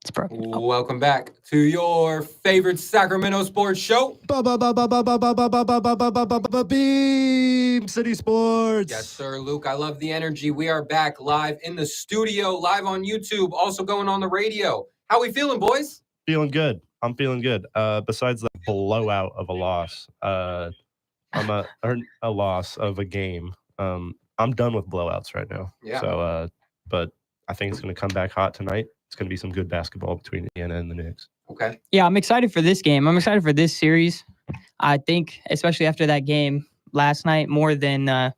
It's broken. Welcome back to your favorite Sacramento sports show. Beam City Sports. Yes, sir, Luke. I love the energy. We are back live in the studio, live on YouTube, also going on the radio. How we feeling, boys? Feeling good. I'm feeling good. Besides the blowout of a loss, a loss of a game. I'm done with blowouts right now. Yeah. So, but I think it's going to come back hot tonight. It's going to be some good basketball between Indiana and the Knicks. Okay. Yeah, I'm excited for this game. I'm excited for this series. I think, especially after that game last night, more than the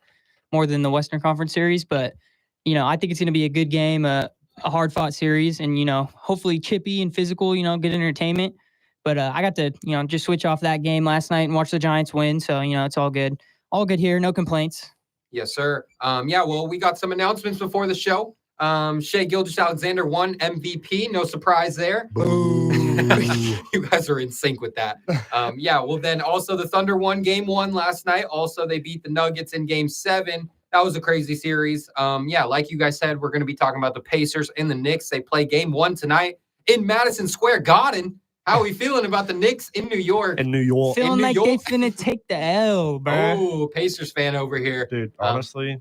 Western Conference series. But I think it's going to be a good game, a hard-fought series, and hopefully chippy and physical. Good entertainment. But I got to just switch off that game last night and watch the Giants win. So it's all good. All good here. No complaints. Yes, sir. Well, we got some announcements before the show. Shai Gilgeous-Alexander won MVP. No surprise there. Boo. You guys are in sync with that. Then also the Thunder won game 1 last night. Also, they beat the Nuggets in game 7. That was a crazy series. Like you guys said, we're going to be talking about the Pacers and the Knicks. They play game 1 tonight in Madison Square Garden. How are we feeling about the Knicks in New York? Feeling like they finna take the L, bro. Oh, Pacers fan over here. Dude, honestly,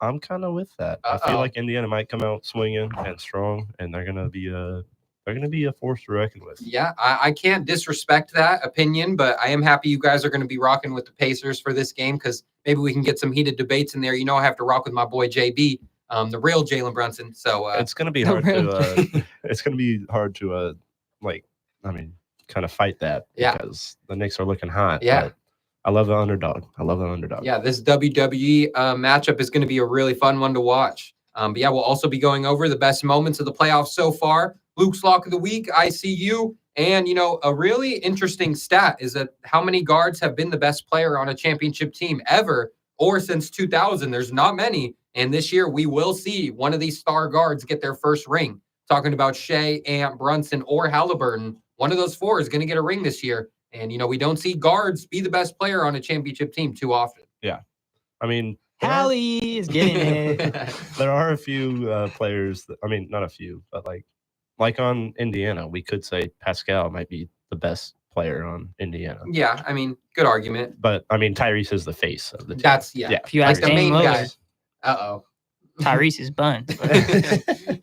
I'm kind of with that. I feel like Indiana might come out swinging and strong, and they're gonna be a force to reckon with. Yeah, I can't disrespect that opinion, but I am happy you guys are going to be rocking with the Pacers for this game because maybe we can get some heated debates in there. I have to rock with my boy JB, the real Jalen Brunson. So it's gonna be hard to. It's gonna be hard to kind of fight that because the Knicks are looking hot. Yeah. But I love the underdog. Yeah, this WWE matchup is going to be a really fun one to watch. We'll also be going over the best moments of the playoffs so far. Luke's Lock of the Week, ICU. And, a really interesting stat is that how many guards have been the best player on a championship team ever or since 2000. There's not many. And this year we will see one of these star guards get their first ring. Talking about Shai, Ant, Brunson, or Haliburton. One of those 4 is going to get a ring this year. And, we don't see guards be the best player on a championship team too often. Yeah. I mean, Hallie is getting it. There are a few players not a few, but like on Indiana, we could say Pascal might be the best player on Indiana. Yeah, good argument. But, Tyrese is the face of the team. That's, If you ask the main Dame guy. Lillard. Uh-oh. Tyrese is bun.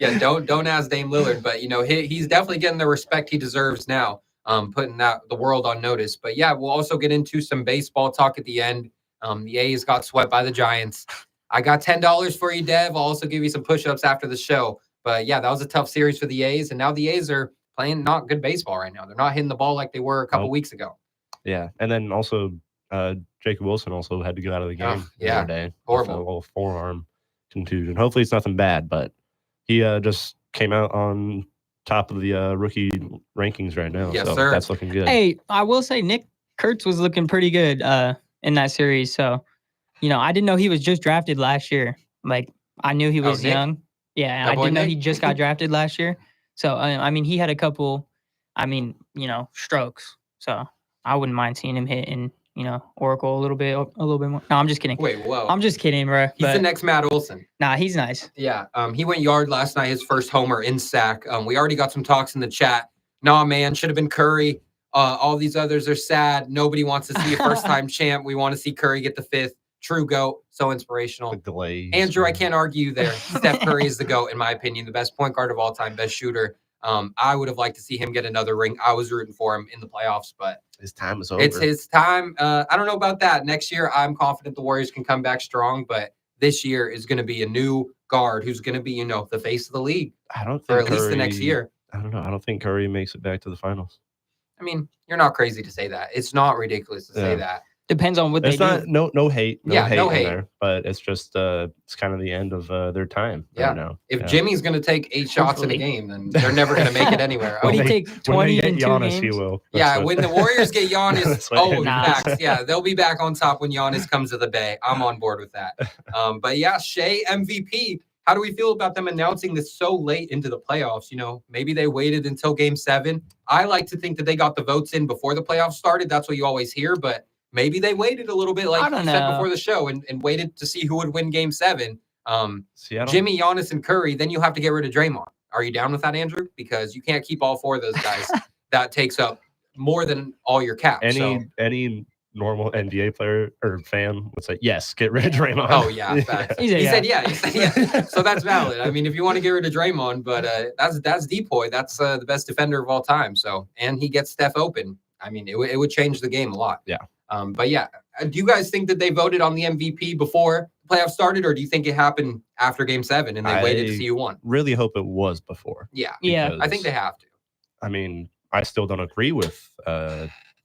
Yeah, don't ask Dame Lillard, but he's definitely getting the respect he deserves now, putting the world on notice. But we'll also get into some baseball talk at the end. The A's got swept by the Giants. I got $10 for you, Dev. I'll also give you some push-ups after the show. But that was a tough series for the A's, and now the A's are playing not good baseball right now. They're not hitting the ball like they were a couple weeks ago. Yeah, and then also Jacob Wilson also had to go out of the game the other day. Horrible. With a little forearm contusion. Hopefully it's nothing bad, but he just came out on top of the rookie rankings right now. Yes, so sir. That's looking good. Hey, I will say Nick Kurtz was looking pretty good in that series. So, I didn't know he was just drafted last year. Like, I knew he was young. Yeah, I didn't know he just got drafted last year. So, he had a couple, strokes. So, I wouldn't mind seeing him hit in, Oracle a little bit more. No, I'm just kidding. Wait, whoa. I'm just kidding, bro. He's the next Matt Olson. Nah, he's nice. Yeah, he went yard last night, his first homer in sack. We already got some talks in the chat. Nah, man, should have been Curry. All these others are sad. Nobody wants to see a first-time champ. We want to see Curry get the 5th. True GOAT. So inspirational. The glaze. Andrew, I can't argue there. Steph Curry is the GOAT, in my opinion. The best point guard of all time, best shooter. I would have liked to see him get another ring. I was rooting for him in the playoffs, but his time is over. It's his time. I don't know about that. Next year, I'm confident the Warriors can come back strong, but this year is going to be a new guard who's going to be, the face of the league. I don't think for at least the next year. I don't know. I don't think Curry makes it back to the finals. You're not crazy to say that. It's not ridiculous to say that. Depends on what they do. No hate. No hate no in hate. there, but it's just it's kind of the end of their time right now. If Jimmy's going to take 8 shots in a game, then they're never going to make it anywhere. What do you take 20 in 2 Giannis, games? He will. When the Warriors get Giannis, Nah. facts. Yeah, they'll be back on top when Giannis comes to the Bay. I'm on board with that. Shai MVP. How do we feel about them announcing this so late into the playoffs? Maybe they waited until game 7. I like to think that they got the votes in before the playoffs started. That's what you always hear, but maybe they waited a little bit, like you said before the show, and waited to see who would win game 7. Jimmy, Giannis, and Curry, then you have to get rid of Draymond. Are you down with that, Andrew? Because you can't keep all 4 of those guys. That takes up more than all your cap. Any normal NBA player or fan would say, yes, get rid of Draymond. Oh, yeah. Facts. He said, yeah. So that's valid. I mean, if you want to get rid of Draymond, but that's Depoy. That's the best defender of all time. So, and he gets Steph open. I mean, it would change the game a lot. Yeah. But yeah, do you guys think that they voted on the MVP before the playoffs started, or do you think it happened after Game 7 and they waited to see who won? Really hope it was before. Yeah. Yeah. I think they have to. I mean, I still don't agree with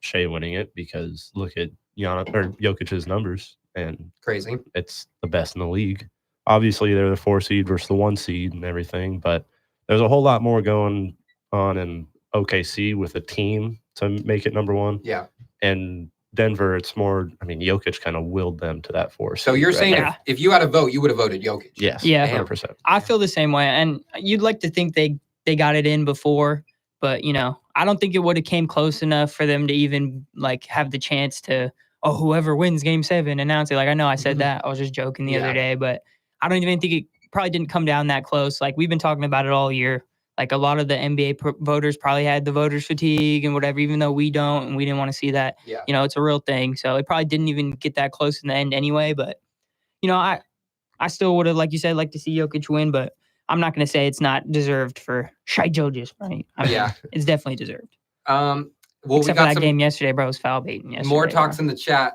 Shai winning it because look at Jokic's numbers, and Crazy. It's the best in the league. Obviously, they're the 4 seed versus the 1 seed and everything, but there's a whole lot more going on in OKC with a team to make it number 1. Yeah. And Denver, it's more, I mean, Jokic kind of willed them to that 4 seed. So you're saying Yeah. if you had a vote, you would have voted Jokic? Yes. Yeah. 100%. I feel the same way, and you'd like to think they got it in before, but I don't think it would have came close enough for them to even like have the chance to, whoever wins Game 7, announce it. Like I know I said that, I was just joking the other day, but I don't even think it probably didn't come down that close. Like we've been talking about it all year. Like a lot of the NBA voters probably had the voters fatigue and whatever, even though we don't, and we didn't want to see that. Yeah. It's a real thing. So it probably didn't even get that close in the end anyway. But I still would have, like you said, like to see Jokic win, but I'm not going to say it's not deserved for Shai Gilgeous, right? I mean, it's definitely deserved. Well, Except for that game yesterday, bro. It was foul baiting yesterday. More talks in the chat.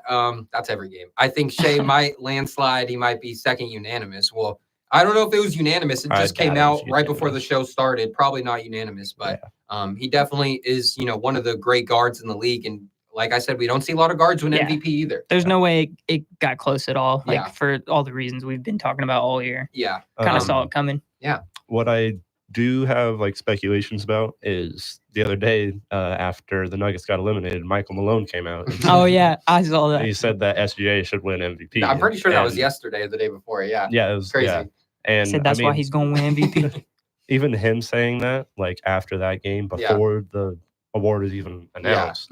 That's every game. I think Shai might landslide. He might be second unanimous. Well, I don't know if it was unanimous. It just came out right before the show started. Probably not unanimous, but he definitely is, one of the great guards in the league. And like I said, we don't see a lot of guards win MVP either. There's no way it got close at all. Like for all the reasons we've been talking about all year. Yeah. Kind of saw it coming. Yeah. What I do have like speculations about is the other day after the Nuggets got eliminated, Michael Malone came out. Oh yeah, I saw that. He said that SGA should win MVP. I'm pretty sure that was yesterday or the day before. Yeah. Yeah, it was crazy. Yeah. And said that's why he's going to win MVP. Even him saying that, like after that game, before the award is even announced,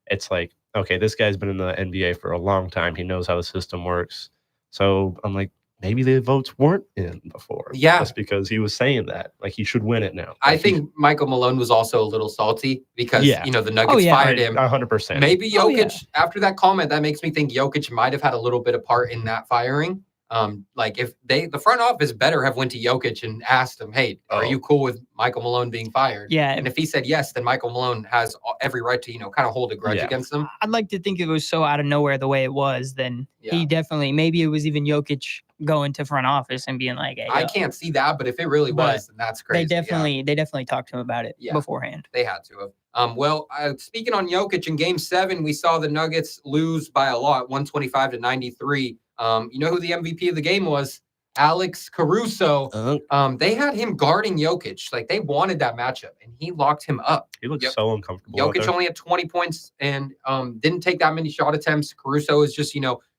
it's like, okay, this guy's been in the NBA for a long time. He knows how the system works. So I'm like, maybe the votes weren't in before. Yeah. Just because he was saying that. Like, he should win it now. Like, I think Michael Malone was also a little salty because, the Nuggets fired him. 100%. Maybe Jokic, after that comment, that makes me think Jokic might have had a little bit of part in that firing. Like if the front office better have went to Jokic and asked him, hey, are you cool with Michael Malone being fired? Yeah. And if he said yes, then Michael Malone has every right to, kind of hold a grudge against him. I'd like to think it was so out of nowhere the way it was, then he definitely, maybe it was even Jokic going to front office and being like, hey, I can't see that, but if it really was, then that's crazy. They definitely talked to him about it beforehand. They had to have. Speaking on Jokic, in Game 7, we saw the Nuggets lose by a lot, 125-93. You know who the MVP of the game was? Alex Caruso. They had him guarding Jokic. Like, they wanted that matchup, and he locked him up. He looked so uncomfortable. Jokic only had 20 points and didn't take that many shot attempts. Caruso is just,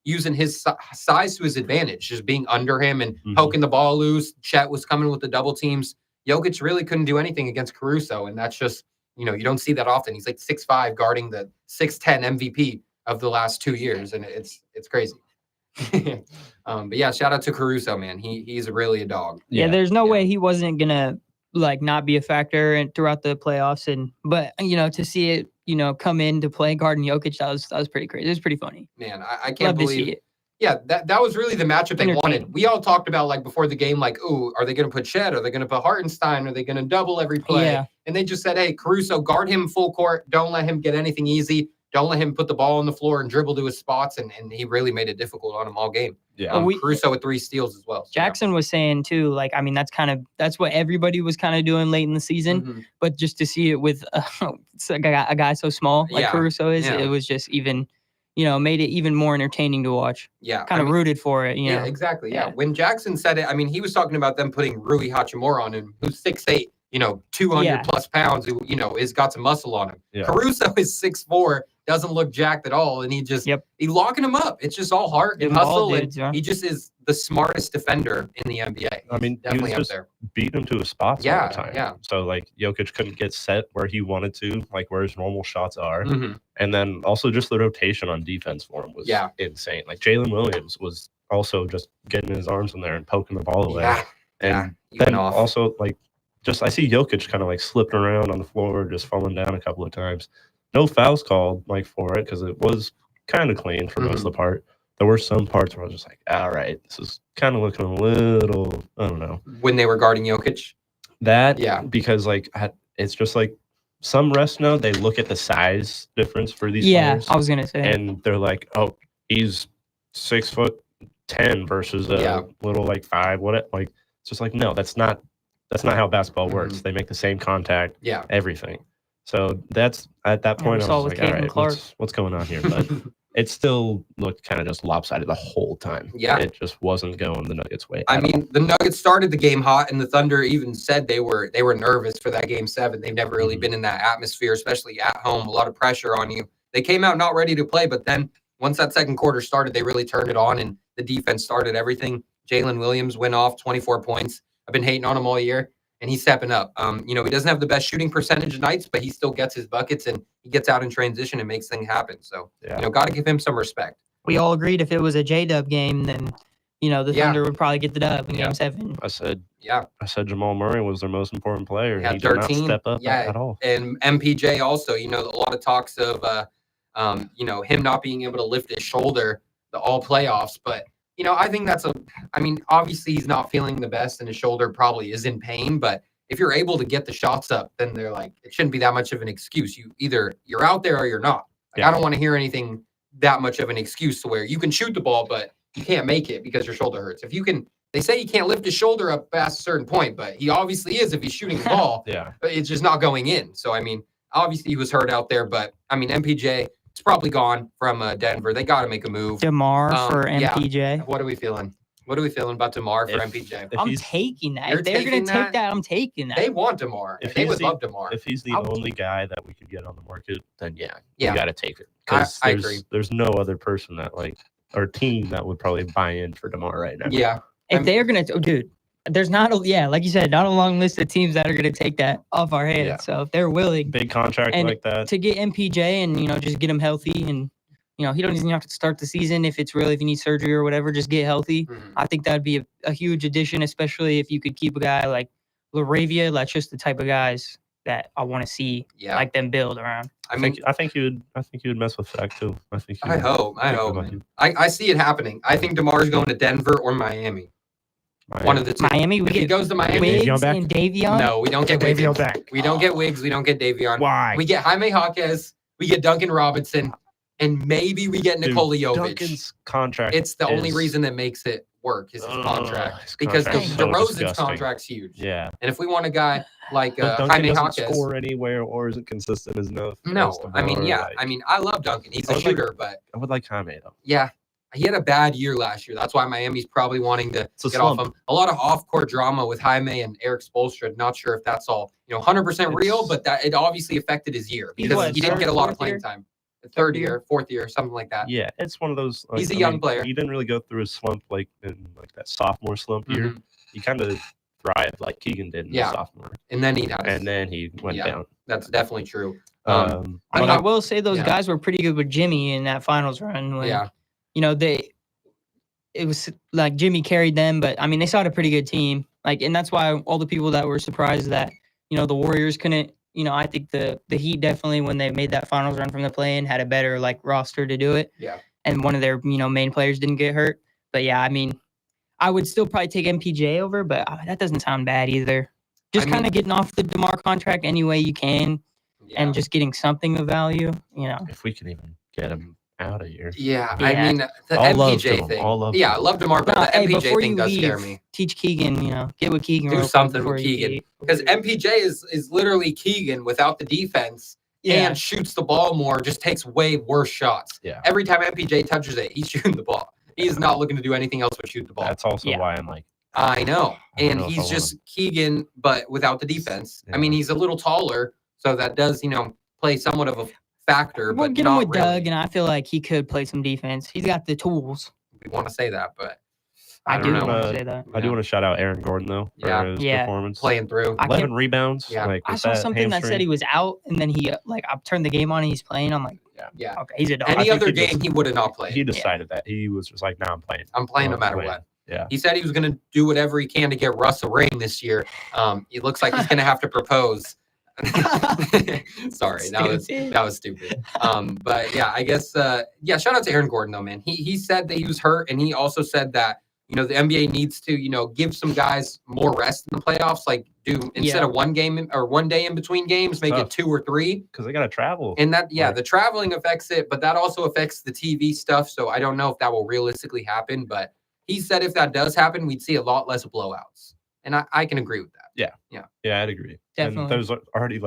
using his size to his advantage, just being under him and poking the ball loose. Chet was coming with the double teams. Jokic really couldn't do anything against Caruso, and that's just, you don't see that often. He's like 6'5", guarding the 6'10" MVP of the last 2 years, and it's crazy. But yeah, shout out to Caruso, man. He's really a dog. Yeah, there's no way he wasn't gonna like not be a factor throughout the playoffs, but to see it, come in to play guarding Jokic, that was pretty crazy. It was pretty funny. Man, I can't believe to see it. Yeah, that was really the matchup they wanted. We all talked about like before the game, like, ooh, are they going to put Chet? Are they going to put Hartenstein? Are they going to double every play? Yeah. And they just said, hey, Caruso, guard him full court. Don't let him get anything easy. Don't let him put the ball on the floor and dribble to his spots. And he really made it difficult on him all game. Yeah. Caruso with 3 steals as well. So, Jackson was saying too, like, I mean, that's what everybody was kind of doing late in the season. But just to see it with a guy so small like Caruso is, it was just even, made it even more entertaining to watch. Yeah. Kind of rooted for it, Yeah, exactly. Yeah. When Jackson said it, I mean, he was talking about them putting Rui Hachimura on him, who's 6'8", 200 plus pounds, who, has got some muscle on him. Yeah. Caruso is 6'4", doesn't look jacked at all. And he just, he locking him up. It's just all heart and hustle. He just is the smartest defender in the NBA. I mean, definitely he was just beating him to his spots all the time. Yeah. So, like, Jokic couldn't get set where he wanted to, like where his normal shots are. And then also just the rotation on defense for him was insane. Like, Jalen Williams was also just getting his arms in there and poking the ball away. And then also, like, I see Jokic kind of like slipping around on the floor, just falling down a couple of times. No fouls called like for it because it was kind of clean for most of the part. There were some parts where I was just like, all right, this is kind of looking a little, I don't know. When they were guarding Jokic? Because like it's just like some refs know they look at the size difference for these players. Yeah, I was going to say. And they're like, oh, he's 6'10" versus a little like 5. What? Like, it's just like, no, that's not how basketball works. They make the same contact, everything. So that's at that point, I was like, all right, what's going on here? But it still looked kind of just lopsided the whole time. Yeah. It just wasn't going the Nuggets' way. I mean, the Nuggets started the game hot, and the Thunder even said they were nervous for that Game 7. They've never really been in that atmosphere, especially at home. A lot of pressure on you. They came out not ready to play, but then once that second quarter started, they really turned it on, and the defense started everything. Jalen Williams went off 24 points. I've been hating on him all year. And he's stepping up. He doesn't have the best shooting percentage nights, but he still gets his buckets and he gets out in transition and makes things happen. So, got to give him some respect. We all agreed if it was a J-Dub game, then, the Thunder would probably get the dub in Game 7. I said Jamal Murray was their most important player. He did not step up at all. And MPJ also, a lot of talks of, him not being able to lift his shoulder all playoffs, but I think obviously he's not feeling the best and his shoulder probably is in pain, but if you're able to get the shots up, then they're like, it shouldn't be that much of an excuse. You're out there or you're not. I don't want to hear anything that much of an excuse to where you can shoot the ball, but you can't make it because your shoulder hurts. They say he can't lift his shoulder up past a certain point, but he obviously is if he's shooting the ball. But it's just not going in. So, obviously he was hurt out there, but MPJ, it's probably gone from Denver. They got to make a move. DeMar for MPJ. Yeah. What are we feeling? What are we feeling about DeMar for MPJ? I'm taking that. If they're going to take that, I'm taking that. They want DeMar. They would love DeMar. If he's the only guy that we could get on the market, then you got to take it. I agree. There's no other person or team that would probably buy in for DeMar right now. Yeah. If they're going to, dude, there's not like you said, not a long list of teams that are going to take that off our hands. Yeah. So if they're willing, big contract like that to get MPJ and just get him healthy and he don't even have to start the season if he needs surgery or whatever, just get healthy. I think that'd be a huge addition, especially if you could keep a guy like LaRavia. That's just the type of guys that I want to see like them build around. I think you would mess with Shaq too. I hope. I see it happening. I think DeMar's going to Denver or Miami. One of the two. Miami, he goes to Miami. Wiggs and Davion? No, we don't get Davion back. We don't get Wiggs. We don't get Davion. Why? We get Jaime Jaquez. We get Duncan Robinson. And maybe we get Nikola Jovic. Duncan's contract. It's the only reason that makes it work is his contract. Because DeRozan's contract's huge. Yeah. And if we want a guy like Jaime Jaquez. Score anywhere or isn't consistent enough. No. I love Duncan. He's a shooter, but I would like Jaime though. Yeah. He had a bad year last year. That's why Miami's probably wanting to get off him. A lot of off-court drama with Jaime and Eric Spoelstra. Not sure if that's all 100% real, but that it obviously affected his year because he didn't get a lot of playing time. Third year, fourth year, something like that. Yeah, it's one of those. He's a young player. He didn't really go through a slump like in that sophomore slump year. He kind of thrived like Keegan did in the sophomore. And then he went down. That's definitely true. I will say those guys were pretty good with Jimmy in that finals run. When, it was like Jimmy carried them, but they still had a pretty good team. And that's why all the people that were surprised that the Warriors couldn't. I think the Heat definitely, when they made that finals run from the play-in, had a better roster to do it. Yeah. And one of their main players didn't get hurt. But yeah, I would still probably take MPJ over, but that doesn't sound bad either. Just kind of getting off the DeMar contract any way you can, and just getting something of value. If we can even get him out of here. Yeah. The MPJ thing. I love DeMar, but the MPJ thing does scare me. Teach Keegan, get with Keegan. Do something with Keegan. Because MPJ is literally Keegan without the defense and shoots the ball more, just takes way worse shots. Yeah. Every time MPJ touches it, he's shooting the ball. He's not looking to do anything else but shoot the ball. That's also why I'm like, I know. And he's just Keegan, but without the defense. Yeah. He's a little taller, so that does, play somewhat of a factor. We'll but get him with really. Doug, and I feel like he could play some defense. He's got the tools. We want to say that, but I do want to say that. I do want to shout out Aaron Gordon though for his performance. Playing through 11 rebounds. Yeah. I saw something that said he was out, and then he I turned the game on and he's playing. I'm like, yeah, okay, he's a dog. Any other game he would have not played. He decided that he was just like, no, I'm playing. I'm playing no matter what. Yeah. He said he was going to do whatever he can to get Russ a ring this year. It looks like he's going to have to propose. Sorry, that was stupid. But yeah, I guess shout out to Aaron Gordon though, man. He said that he was hurt, and he also said that the NBA needs to give some guys more rest in the playoffs. Like instead of one game or 1 day in between games, make it 2 or 3 because they got to travel. And that the traveling affects it, but that also affects the TV stuff. So I don't know if that will realistically happen. But he said if that does happen, we'd see a lot less blowouts, and I can agree with that. Yeah, I'd agree. Definitely. And there's already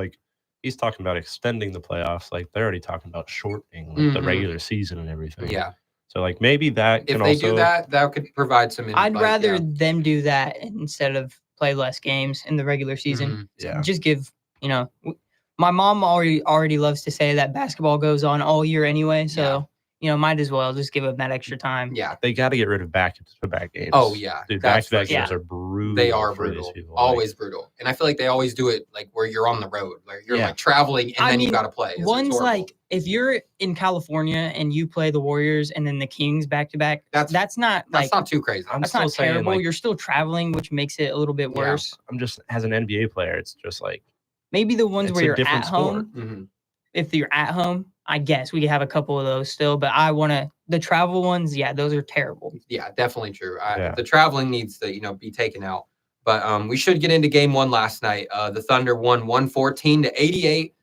he's talking about extending the playoffs. Like they're already talking about shortening the regular season and everything. Yeah. So maybe that if they do that could provide some insight. I'd rather them do that instead of play less games in the regular season. Yeah. Just give, my mom already loves to say that basketball goes on all year anyway. So, might as well just give them that extra time. Yeah. They got to get rid of back-to-back games. Oh, yeah. Dude, back-to-back games are brutal. They are brutal. Always brutal. And I feel like they always do it where you're on the road. Like you're traveling and then you got to play. One's if you're in California and you play the Warriors and then the Kings back-to-back, that's not too crazy. That's not terrible. You're still traveling, which makes it a little bit worse. I'm just, as an NBA player, it's just maybe the ones where you're at home. Mm-hmm. If you're at home, I guess we could have a couple of those still, but the travel ones, those are terrible. Yeah, definitely true. The traveling needs to, be taken out. But we should get into game 1 last night. The Thunder won 114-88.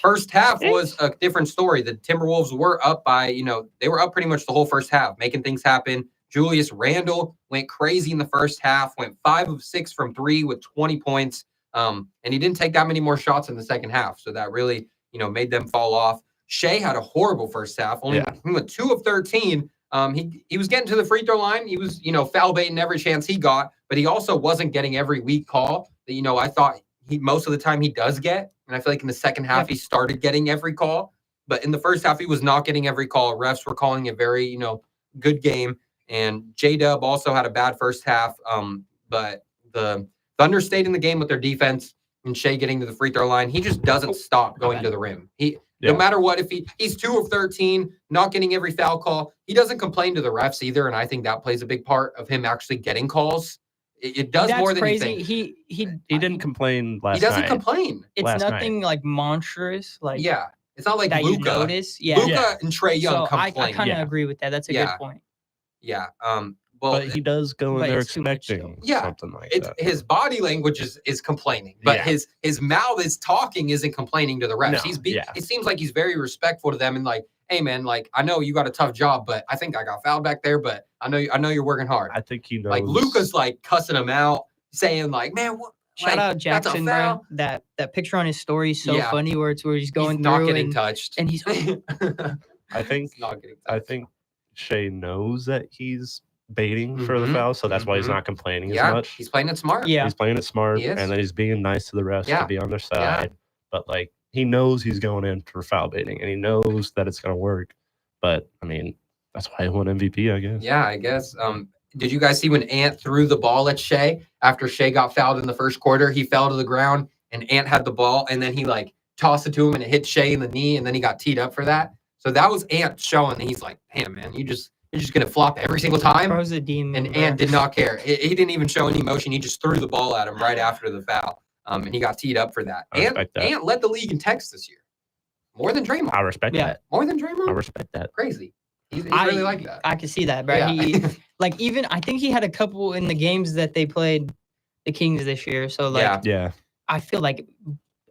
First half was a different story. The Timberwolves were up by, they were up pretty much the whole first half, making things happen. Julius Randle went crazy in the first half, went 5 of 6 from 3 with 20 points. And he didn't take that many more shots in the second half. So that really, made them fall off. Shai had a horrible first half, only went 2 of 13. He was getting to the free throw line. He was, foul baiting every chance he got, but he also wasn't getting every weak call that, I thought most of the time he does get. And I feel like in the second half, he started getting every call, but in the first half, he was not getting every call. Refs were calling a very, good game. And J-Dub also had a bad first half. But the Thunder stayed in the game with their defense, and Shai getting to the free throw line. He just doesn't stop going to the rim. No matter what, if he's 2 of 13, not getting every foul call, he doesn't complain to the refs either. And I think that plays a big part of him actually getting calls. It does more than you think. He didn't complain last night. He doesn't complain. It's nothing monstrous. It's not like that Luka. You notice. Luka and Trae Young complain. I kind of agree with that. That's a good point. Yeah. But he does go in there expecting something like that. His body language is complaining, but his mouth is talking, isn't complaining to the refs. It seems like he's very respectful to them and hey man, I know you got a tough job, but I think I got fouled back there, but I know you're working hard. I think he knows. Luka's cussing him out, saying man, what? Shout out Jackson, bro. That picture on his story is so funny where he's going not through getting touched, and he's. I think Shai knows that he's baiting for the foul, so that's why he's not complaining as much. He's playing it smart. He's playing it smart, and then he's being nice to the refs to be on their side. But he knows he's going in for foul baiting, and he knows that it's going to work. But I mean, that's why he won MVP, I guess. Yeah, I guess. Did you guys see when Ant threw the ball at Shai after Shai got fouled in the first quarter? He fell to the ground, and Ant had the ball, and then he tossed it to him, and it hit Shai in the knee, and then he got teed up for that. So that was Ant showing that he's damn man, you're just gonna flop every single time. Bro's a demon, and Ant did not care. He didn't even show any emotion. He just threw the ball at him right after the foul, and he got teed up for that. Ant led the league in text this year, more than Draymond. I respect that. More than Draymond. I respect that. Crazy. He's really like that. I can see that, bro. Yeah. Even I think he had a couple in the games that they played the Kings this year. So I feel like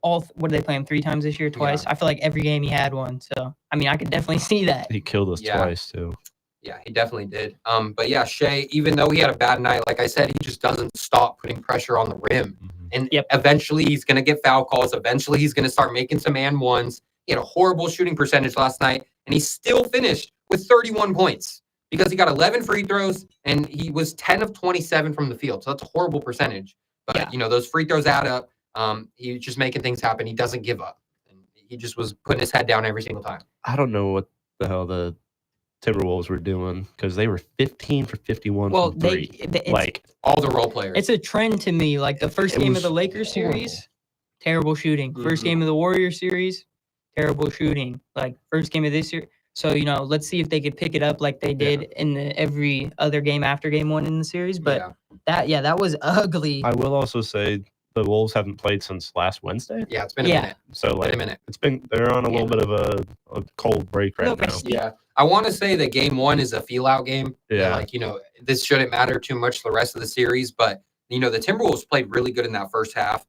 what did they play him 3 times this year? Twice. I feel like every game he had one. So I mean, I could definitely see that. He killed us twice too. Yeah, he definitely did. But yeah, Shai, even though he had a bad night, like I said, he just doesn't stop putting pressure on the rim. And eventually he's going to get foul calls. Eventually he's going to start making some and ones. He had a horrible shooting percentage last night, and he still finished with 31 points because he got 11 free throws, and he was 10 of 27 from the field. So that's a horrible percentage. But, those free throws add up. He's just making things happen. He doesn't give up. And he just was putting his head down every single time. I don't know what the hell the Timberwolves were doing because they were 15 for 51 from 3. All the role players. It's a trend to me. The first game of the Lakers series, terrible shooting. First game of the Warriors series, terrible shooting. First game of this year, So, let's see if they could pick it up like they did in every other game after game 1 in the series. But that was ugly. I will also say the Wolves haven't played since last Wednesday. Yeah, it's been a minute. So a minute. They're on a little bit of a cold break right now. Yeah. I want to say that game 1 is a feel out game. Yeah. This shouldn't matter too much the rest of the series, but the Timberwolves played really good in that first half.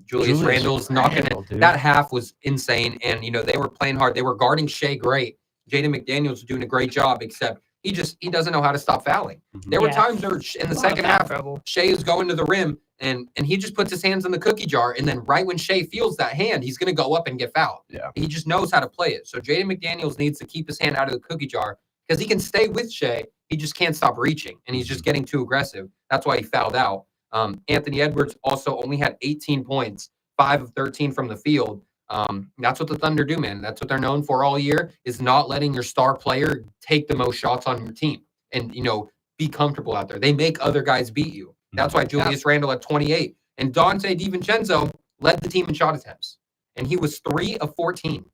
Julius Randle's knocking it. That half was insane. And, they were playing hard. They were guarding Shai great. Jaden McDaniels was doing a great job, except he doesn't know how to stop fouling. There were times there in the second half, Shai is going to the rim and he just puts his hands in the cookie jar. And then right when Shai feels that hand, he's going to go up and get fouled. Yeah. He just knows how to play it. So Jaden McDaniels needs to keep his hand out of the cookie jar because he can stay with Shai. He just can't stop reaching and he's just getting too aggressive. That's why he fouled out. Anthony Edwards also only had 18 points, 5 of 13 from the field. That's what the Thunder do, man. That's what they're known for all year, is not letting your star player take the most shots on your team and, be comfortable out there. They make other guys beat you. That's why Julius Randle had 28. And Dante DiVincenzo led the team in shot attempts. And he was 3 of 14,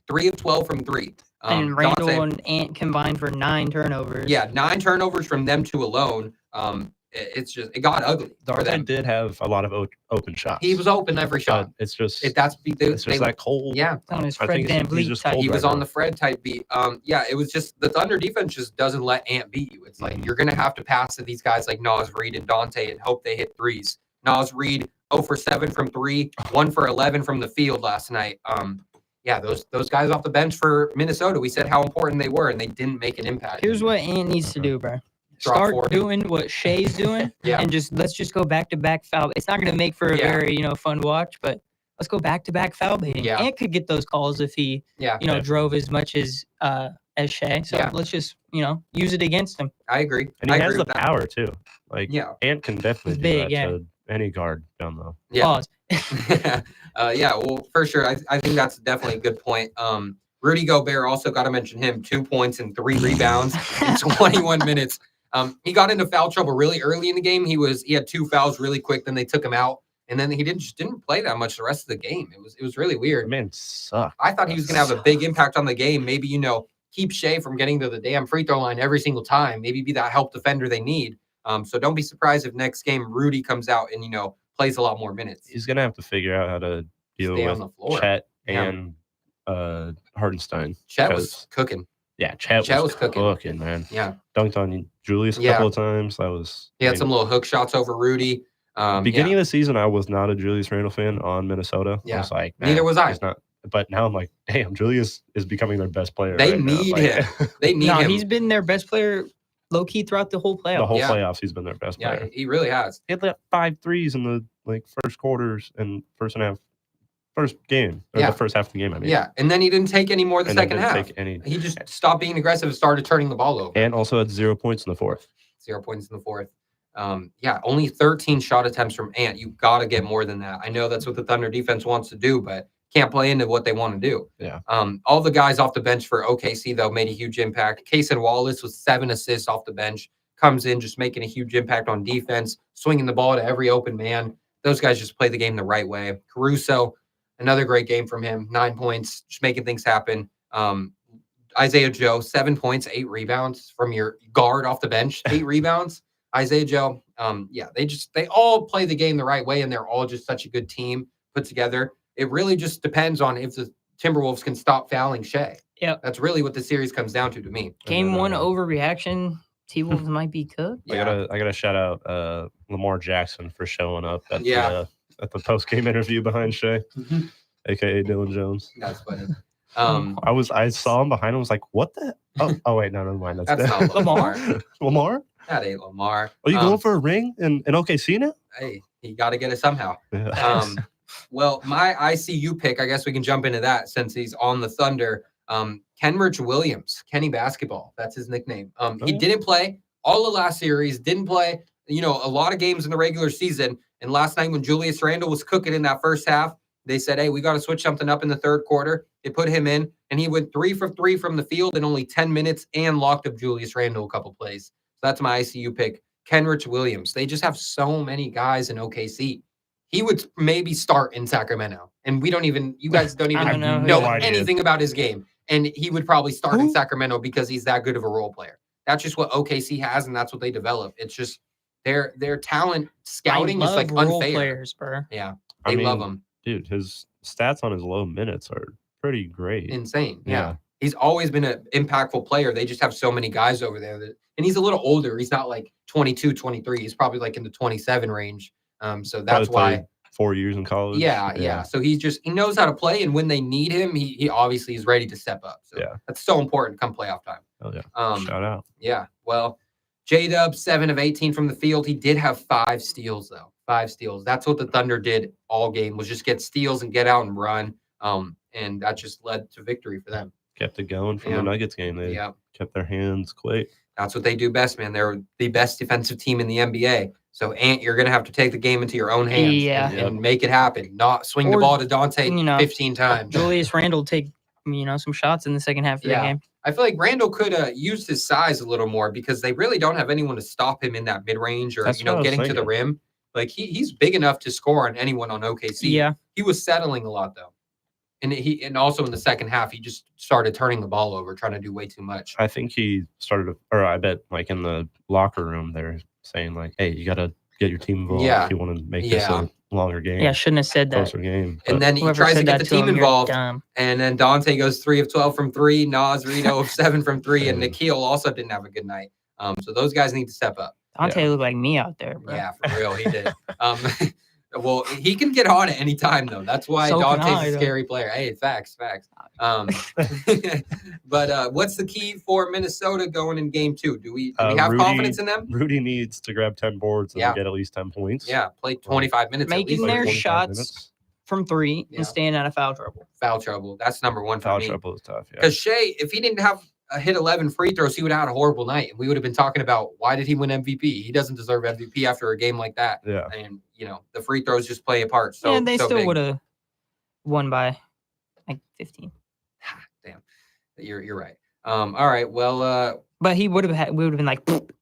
3 of 12 from 3. And Randle and Ant combined for 9 turnovers. Yeah, 9 turnovers from them two alone. It got ugly. Dante did have a lot of open shots. He was open every shot. It's just that cold. Yeah, on his Fred VanVleet type. He was on the Fred type beat. It was just the Thunder defense just doesn't let Ant beat you. It's like you're gonna have to pass to these guys like Naz Reid and Dante and hope they hit threes. Naz Reid 0 for 7 from 3, 1 for 11 from the field last night. Those guys off the bench for Minnesota, we said how important they were, and they didn't make an impact. Here's what Ant needs to do, bro. Start doing what Shai's doing, and let's just go back-to-back foul. It's not going to make for a very fun watch, but let's go back-to-back foul baiting. Yeah. Ant could get those calls if he drove as much as Shai. So let's just use it against him. I agree, and he has the power too. Like Ant can definitely do that to any guard down low. Yeah, pause. Well, for sure, I think that's definitely a good point. Rudy Gobert also got to mention him. 2 points and 3 rebounds in 21 minutes. He got into foul trouble really early in the game. He had 2 fouls really quick. Then they took him out, and then he didn't play that much the rest of the game. It was really weird. Man, sucked. I thought he was going to have a big impact on the game. Maybe keep Shai from getting to the damn free throw line every single time. Maybe be that help defender they need. So don't be surprised if next game Rudy comes out and plays a lot more minutes. He's gonna have to figure out how to deal with Chet and Hardenstein. Chet was cooking. Yeah, Chet was cooking, man. Yeah. Dunked on Julius a couple of times. He had some little hook shots over Rudy. Beginning of the season, I was not a Julius Randle fan on Minnesota. Yeah. I was like, neither was I. But now I'm like, damn, Julius is becoming their best player. They need him. They need him. He's been their best player low-key throughout the whole playoffs. The whole playoffs, he's been their best player. Yeah, he really has. He had like 5 threes in the first quarters and first game. Or the first half of the game, I mean. Yeah, and then he didn't take any more the second half. He just stopped being aggressive and started turning the ball over. And also had 0 points in the fourth. 0 points in the fourth. Only 13 shot attempts from Ant. You got to get more than that. I know that's what the Thunder defense wants to do, but can't play into what they want to do. Yeah. All the guys off the bench for OKC, though, made a huge impact. Cason Wallace with 7 assists off the bench. Comes in just making a huge impact on defense, swinging the ball to every open man. Those guys just play the game the right way. Caruso, another great game from him. 9 points, just making things happen. Isaiah Joe, 7 points, 8 rebounds from your guard off the bench. 8 rebounds. Isaiah Joe, they all play the game the right way, and they're all just such a good team put together. It really just depends on if the Timberwolves can stop fouling Shai. Yeah, that's really what the series comes down to me. Game 1 overreaction. T-Wolves might be cooked. Yeah. I gotta shout out Lamar Jackson for showing up at the post game interview behind Shai, aka Dylan Jones. That's funny. I saw him behind him. I was like, what the? Oh wait, no, never mind. That's not Lamar. Lamar? That ain't Lamar. Are you going for a ring in OKC now? Hey, he got to get it somehow. Yeah. Well, my ICU pick, I guess we can jump into that since he's on the Thunder. Kenrich Williams, Kenny Basketball, that's his nickname. He didn't play all of last series, didn't play, a lot of games in the regular season. And last night when Julius Randle was cooking in that first half, they said, hey, we got to switch something up in the third quarter. They put him in, and he went 3 for 3 from the field in only 10 minutes and locked up Julius Randle a couple plays. So that's my ICU pick, Kenrich Williams. They just have so many guys in OKC. He would maybe start in Sacramento, and you guys don't even know anything about his game. and he would probably start in Sacramento because he's that good of a role player. That's just what OKC has, and that's what they develop. It's just their talent scouting is like role unfair. Players, bro. Yeah, they love him. Dude, his stats on his low minutes are pretty great. Insane. Yeah. He's always been an impactful player. They just have so many guys over there. And he's a little older. He's not like 22, 23. He's probably like in the 27 range. So that's why. 4 years in college. Yeah. So he knows how to play. And when they need him, he obviously is ready to step up. So that's so important come playoff time. Oh, yeah. Shout out. Yeah. Well, J-Dub, 7 of 18 from the field. He did have 5 steals, though. 5 steals. That's what the Thunder did all game, was just get steals and get out and run. And that just led to victory for them. Kept it going from the Nuggets game. They kept their hands quick. That's what they do best, man. They're the best defensive team in the NBA. So, Ant, you're going to have to take the game into your own hands and make it happen. Not swing the ball to Dante 15 times. Julius Randle take, some shots in the second half of the game. I feel like Randle could have used his size a little more because they really don't have anyone to stop him in that mid-range or, getting to the rim. Like, he's big enough to score on anyone on OKC. Yeah. He was settling a lot, though. And also in the second half, he just started turning the ball over, trying to do way too much. I think he started, or I bet, like in the locker room, they're saying like, "Hey, you got to get your team involved if you want to make this a longer game." Yeah, shouldn't have said that. Closer game. And then he tries to get the team involved, and then Dante goes 3 of 12 from 3, Nas Rito of 7 from 3, and Nikhil also didn't have a good night. So those guys need to step up. Dante looked like me out there, bro. Yeah, for real, he did. Well, he can get on at any time, though. That's why Dante's a scary player. Hey, facts. But what's the key for Minnesota going in game 2? Do we have confidence in them? Rudy needs to grab 10 boards and get at least 10 points. Yeah, play 25 minutes. Making their shots from 3 and staying out of foul trouble. Foul trouble. That's number 1 for me. Foul trouble is tough, yeah. Because Shai, if he didn't have hit 11 free throws, he would have had a horrible night. And we would have been talking about, why did he win MVP? He doesn't deserve MVP after a game like that. Yeah. And, the free throws just play a part. So yeah, they still would have won by like 15. Damn. You're right. All right. Well, but we would have been like,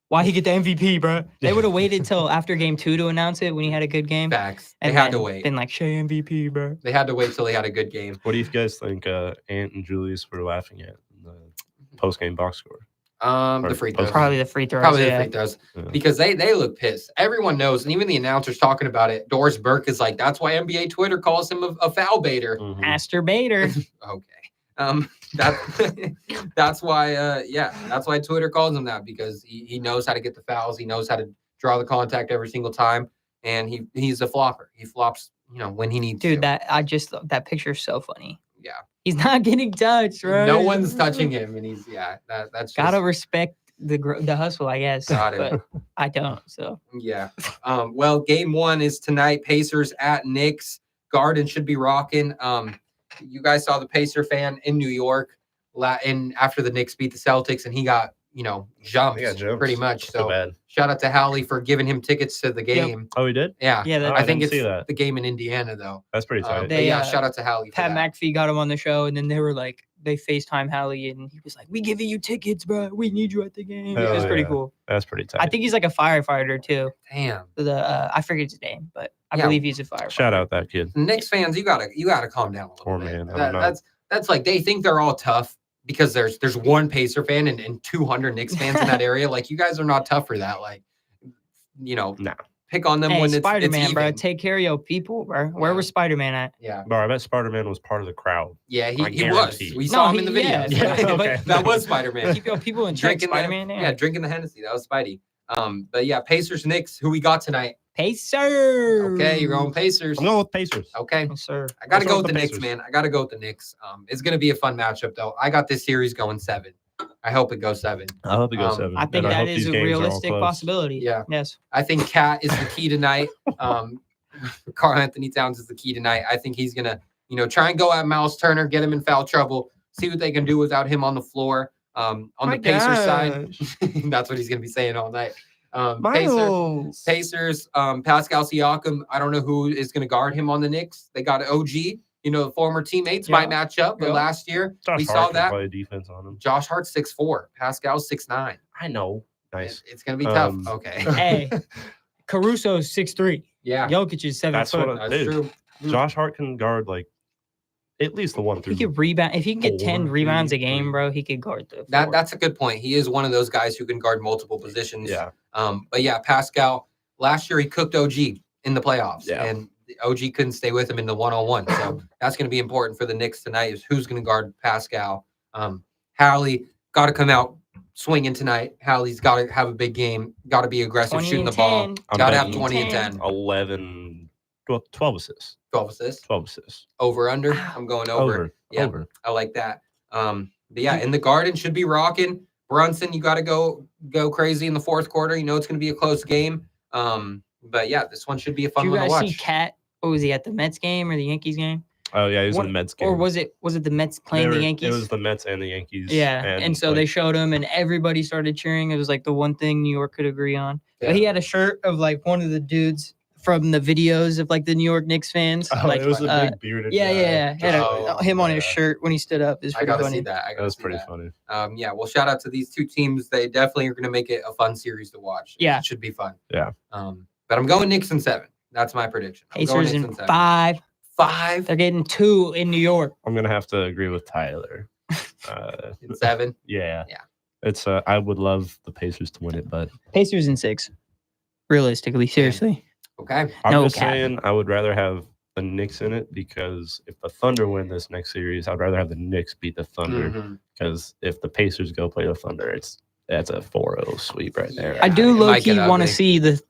why he get the MVP, bro? They would have waited till after game 2 to announce it when he had a good game. Facts. They had to wait. Been like, Shai MVP, bro. They had to wait till he had a good game. What do you guys think Ant and Julius were laughing at in the post-game box score? The free throws. Probably the free throws. The free throws. Yeah. Because they look pissed. Everyone knows, and even the announcers talking about it. Doris Burke is like, that's why NBA Twitter calls him a foul baiter. Mm-hmm. Masturbator. Okay. That's why that's why Twitter calls him that, because he knows how to get the fouls. He knows how to draw the contact every single time, and he's a flopper. He flops, when he needs to. Dude, that picture is so funny. Yeah. He's not getting touched, right? No one's touching him, and he's that's just, gotta respect the hustle, I guess. But I don't. So yeah. Well, game 1 is tonight. Pacers at Knicks. Garden should be rocking. You guys saw the Pacer fan in New York, and after the Knicks beat the Celtics, and he got jumped pretty much. So shout out to Hallie for giving him tickets to the game. Yep. Oh, he did? Yeah. I think it's the game in Indiana, though. That's pretty tight. Shout out to Hallie. Pat McAfee got him on the show, and then they were like, they FaceTime Hallie, and he was like, "We giving you tickets, bro. We need you at the game." It was pretty cool. That's pretty tight. I think he's like a firefighter too. Damn. I forget his name, but I believe he's a firefighter. Shout out that kid. Knicks fans, you gotta calm down a little Poor bit. Man. That's like, they think they're all tough because there's one Pacer fan and 200 Knicks fans in that area. Like, you guys are not tough for that. Like, pick on them when Spider-Man, it's bro. Take care of your people, bro. Where was Spider-Man at? Yeah. Bro, I bet Spider-Man was part of the crowd. Yeah, he was. We saw him in the video. Yeah. Okay. That was Spider-Man. Keep your people in check, Spider-Man. Yeah, drinking the Hennessy. That was Spidey. But yeah, Pacers, Knicks, who we got tonight? Pacers. Okay, you're going Pacers. I'm going with Pacers. Okay. Yes, sir. I got to go with the Knicks, man. I got to go with the Knicks. It's going to be a fun matchup, though. I got this series going 7. I hope it goes 7. I hope it goes 7. I think that is a realistic possibility. Yeah. Yes. I think Cat is the key tonight. Karl Anthony Towns is the key tonight. I think he's going to, try and go at Miles Turner, get him in foul trouble, see what they can do without him on the floor. On the Pacers side, that's what he's going to be saying all night. Pacers, Pascal Siakam. I don't know who is going to guard him on the Knicks. They got OG. The former teammates might match up, but last year we saw that. Play defense on him. Josh Hart's 6'4", Pascal's 6'9". I know. Nice. It's going to be tough. Okay. Hey, Caruso's 6'3". Yeah. Jokic is 7 foot. That's true. Josh Hart can guard like at least the one through. He could rebound. If he can get 10 rebounds a game, bro, he could guard the floor. That's a good point. He is one of those guys who can guard multiple positions. Yeah. But yeah, Pascal, last year he cooked OG in the playoffs. Yeah. And OG couldn't stay with him in the one-on-one. So that's going to be important for the Knicks tonight is who's going to guard Pascal. Hallie got to come out swinging tonight. Hallie's got to have a big game. Got to be aggressive shooting the ball. Got to have 20 and 10. 11, 12 assists. 12 assists. 12 assists. Over, under? I'm going over. Yeah, over. I like that. But yeah, in the Garden should be rocking. Brunson, you got to go crazy in the fourth quarter. You know it's going to be a close game. But yeah, this one should be a fun one to watch. Did you guys see Cat? What was he at the Mets game or the Yankees game? Oh yeah, he was in the Mets game. Or was it the Mets playing the Yankees? It was the Mets and the Yankees. Yeah, and so they showed him, and everybody started cheering. It was like the one thing New York could agree on. Yeah. But he had a shirt of like one of the dudes from the videos of like the New York Knicks fans. Oh, like, it was a big bearded guy. Yeah. Had him on his shirt when he stood up. Is pretty funny. That was pretty funny. Yeah, well, shout out to these two teams. They definitely are going to make it a fun series to watch. Yeah, it should be fun. Yeah. But I'm going Knicks in 7. That's my prediction. Pacers in 5. 5. They're getting 2 in New York. I'm gonna have to agree with Tyler. In 7. Yeah. It's I would love the Pacers to win it, but Pacers in 6. Realistically, seriously. Okay. I'm just saying I would rather have the Knicks in it because if the Thunder win this next series, I'd rather have the Knicks beat the Thunder because if the Pacers go play the Thunder, that's a 4-0 sweep right there. I do low-key want to see the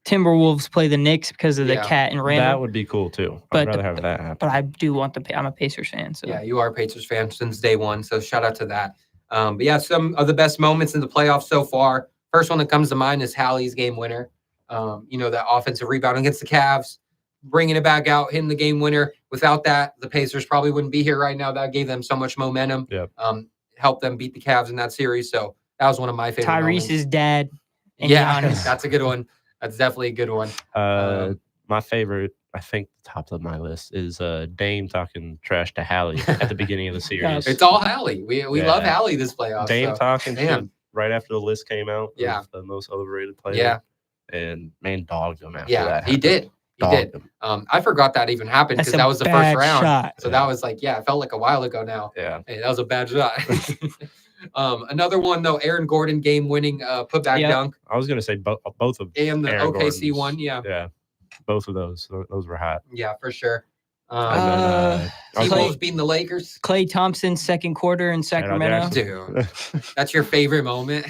Timberwolves play the Knicks because of the Cat and Randall. That would be cool too. I'd rather have that happen. But I do want I'm a Pacers fan. So yeah, you are a Pacers fan since day one. So shout out to that. But yeah, some of the best moments in the playoffs so far. First one that comes to mind is Hallie's game winner. That offensive rebound against the Cavs, bringing it back out, hitting the game winner. Without that, the Pacers probably wouldn't be here right now. That gave them so much momentum. Yeah. Helped them beat the Cavs in that series. So that was one of my favorite Tyrese's moments. dad. Yeah, that's a good one. That's definitely a good one. My favorite, I think, top of my list is Dame talking trash to Hallie at the beginning of the series. It's all Hallie. We love Hallie this playoff. Dame talking shit right after the list came out. Yeah, the most overrated player. Yeah, and man dogged him after Yeah, that. he did. I forgot that even happened because that was the first round. Shot. So that was like, it felt like a while ago now. Yeah, hey, that was a bad shot. Another one though, Aaron Gordon game-winning putback dunk. I was gonna say both of and the Aaron OKC Gordon's, one. Yeah, both of those were hot. Yeah, for sure. T-Wolves beating the Lakers. Klay Thompson's second quarter in Sacramento. Dude, that's your favorite moment.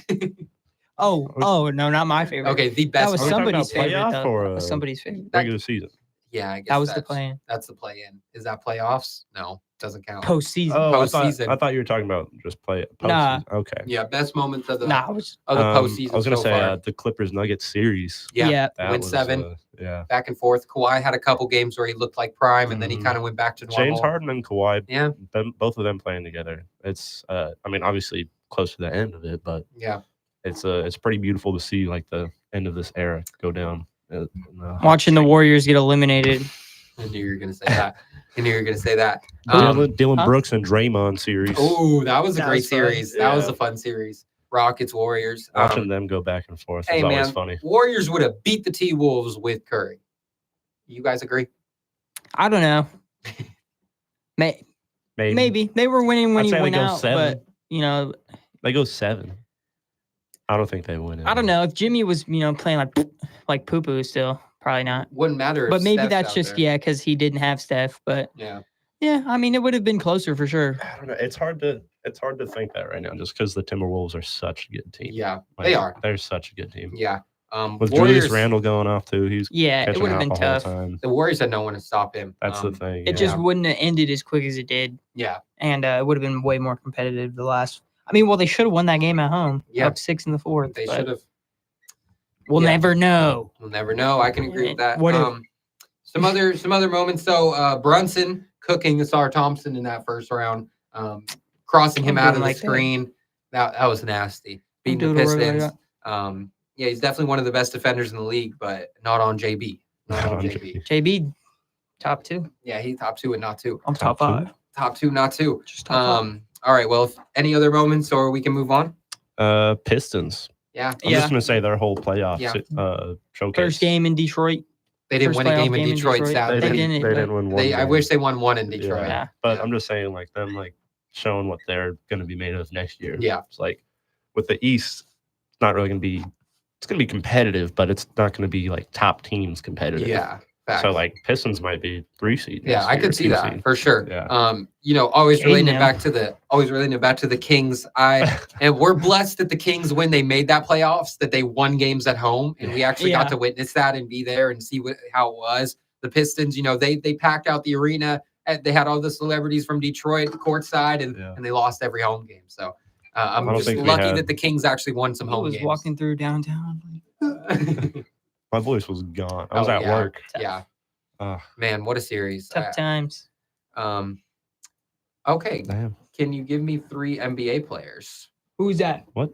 Oh, no, not my favorite. Okay, the best. That was somebody's favorite. Or somebody's favorite. Regular season. Yeah, I guess that was the play-in. That's the play-in. Is that playoffs? No, doesn't count. Postseason. Oh, postseason. I thought you were talking about just postseason. Nah. Okay. Yeah, best moments of the postseason. I was gonna say the Clippers Nuggets series. Yeah. That went was, 7. Yeah. Back and forth. Kawhi had a couple games where he looked like prime, and then he kind of went back to normal. James Harden and Kawhi. Yeah. Both of them playing together. It's obviously close to the end of it, but yeah. It's pretty beautiful to see like the end of this era go down. Watching the Warriors get eliminated. I knew you were going to say that. Dylan Brooks and Draymond series. Oh, that was a great series. That was a fun series. Rockets, Warriors. Watching them go back and forth is always funny. Warriors would have beat the T-Wolves with Curry. You guys agree? I don't know. Maybe. They were winning when he went out, 7. But, they go 7. I don't think they win it. I don't know. If Jimmy was, playing like poo-poo still, probably not. Wouldn't matter. But maybe that's just, because he didn't have Steph. But yeah, I mean, it would have been closer for sure. I don't know. It's hard to think that right now just because the Timberwolves are such a good team. Yeah, they are. They're such a good team. Yeah. With Julius Randle going off too, it would have been tough. The Warriors had no one to stop him. That's the thing. It just wouldn't have ended as quick as it did. Yeah. And it would have been way more competitive the last. I mean, well, they should have won that game at home. Yeah. Up 6 in the fourth. They should have. We'll never know. We'll never know. I can agree with that. Some other moments though. Brunson cooking Asar Thompson in that first round, crossing him out of the screen. That was nasty. Beating the Pistons. Yeah, he's definitely one of the best defenders in the league, but not on JB. Not on JB. JB, top 2. Yeah, he's top 2 and not 2. I'm top 5. Top 2, not 2. Just top 5. All right. Well, any other moments, or we can move on. Pistons. Yeah. I'm just gonna say their whole playoff showcase. First game in Detroit. They didn't First win a playoff game in Detroit. They Sadly, didn't win one. I wish they won one in Detroit. Yeah. But I'm just saying, like them, like showing what they're going to be made of next year. Yeah. It's like with the East, it's not really going to be. It's going to be competitive, but it's not going to be like top teams competitive. Yeah. Facts. So like Pistons might be 3 seed. Yeah, I could see that for sure. Yeah. Always relating it back to the Kings. And we're blessed that the Kings, when they made that playoffs, that they won games at home, and we actually got to witness that and be there and see how it was. The Pistons, they packed out the arena. And they had all the celebrities from Detroit courtside, and they lost every home game. So I'm just lucky that the Kings actually won some home games. I was walking through downtown. My voice was gone. I was at work. Yeah. Man, what a series. Tough times. Okay. Damn. Can you give me 3 NBA players? Who's that? What?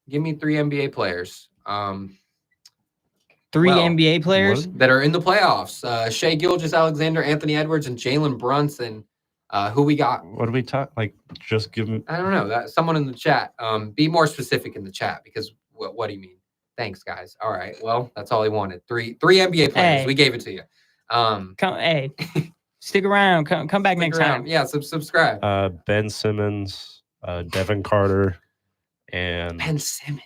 Give me 3 NBA players. 3 NBA players that are in the playoffs. Shai Gilgeous-Alexander, Anthony Edwards, and Jalen Brunson. Who we got? What do we talk? Like, just give me. I don't know. That someone in the chat. Be more specific in the chat, because what do you mean? Thanks, guys. All right. Well, that's all he wanted. 3 NBA players. Hey. We gave it to you. Stick around. Come back next time. Yeah, subscribe. Ben Simmons, Devin Carter, and Ben Simmons.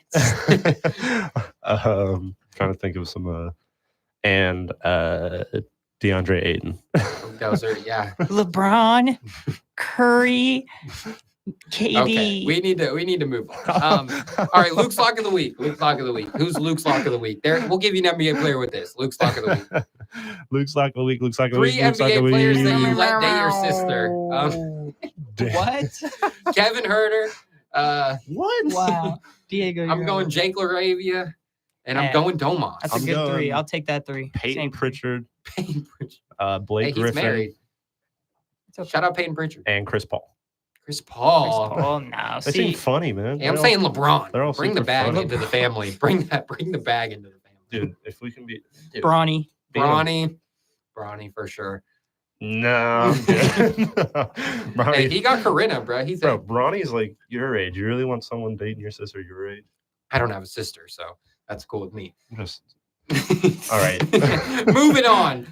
Trying to think of some and DeAndre Ayton. Those are LeBron, Curry, KD. Okay, we need to move on. All right, Luke's lock of the week. Who's Luke's lock of the week? There, we'll give you an NBA player with this. Luke's lock of the week. Luke's lock of the week. 3 NBA players that you let date your sister. What? Kevin Huerter. What? Wow. Diego. I'm going Jake LaRavia, and I'm going Domas. That's a good 3. I'll take that 3. Peyton Pritchard. He's Blake Griffin. married. Shout out Peyton Pritchard. And Chris Paul. Chris Paul. No. They seem funny, man. Hey, I'm saying LeBron. They're all bring the bag into the family. Bring the bag into the family. Dude, if we can be Bronny for sure. No. Bronny. Hey, he got Corinna, bro. Bronny's like your age. You really want someone dating your sister your age? I don't have a sister, so that's cool with me. All right. Moving on.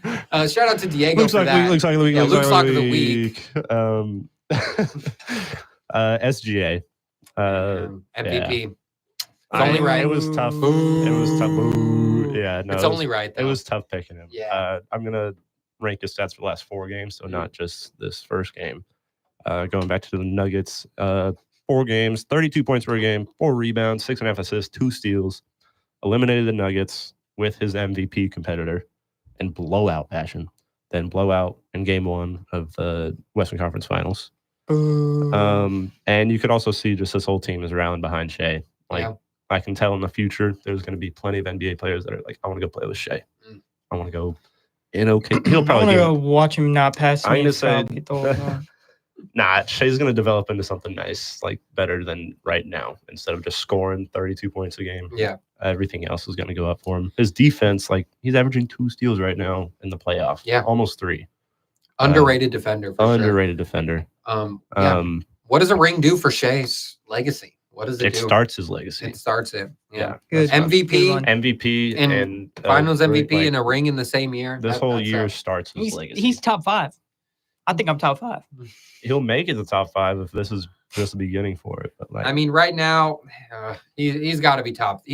Shout out to Diego for that. Luke's lock of the week. Luke's lock of the week. SGA. MVP. Yeah. It's only right. It was tough. Boo. It was tough. Boo. Yeah, no. It's only right, though. It was tough picking him. Yeah. I'm going to rank his stats for the last 4 games, so not just this first game. Going back to the Nuggets, 4 games, 32 points per game, 4 rebounds, 6.5 assists, 2 steals. Eliminated the Nuggets with his MVP competitor in blowout fashion. Then blowout in game 1 of the Western Conference Finals. And you could also see just this whole team is rallying behind Shai. I can tell in the future there's going to be plenty of NBA players that are like, I want to go play with Shai. I want to go in OK. He'll probably go watch him not pass me. I'm going to say, nah, Shai's going to develop into something nice, like better than right now. Instead of just scoring 32 points a game. Yeah. Everything else is going to go up for him. His defense, like he's averaging 2 steals right now in the playoffs. Yeah. Almost 3. Underrated defender. Underrated defender. What does a ring do for Shai's legacy? What does it do? It starts his legacy. It starts it. Yeah. Good. MVP and Finals MVP and a ring in the same year. This whole year starts his legacy. He's top 5. I think I'm top 5. He'll make it to top 5 if this is just the beginning for it. But I mean, right now, he's got to be top.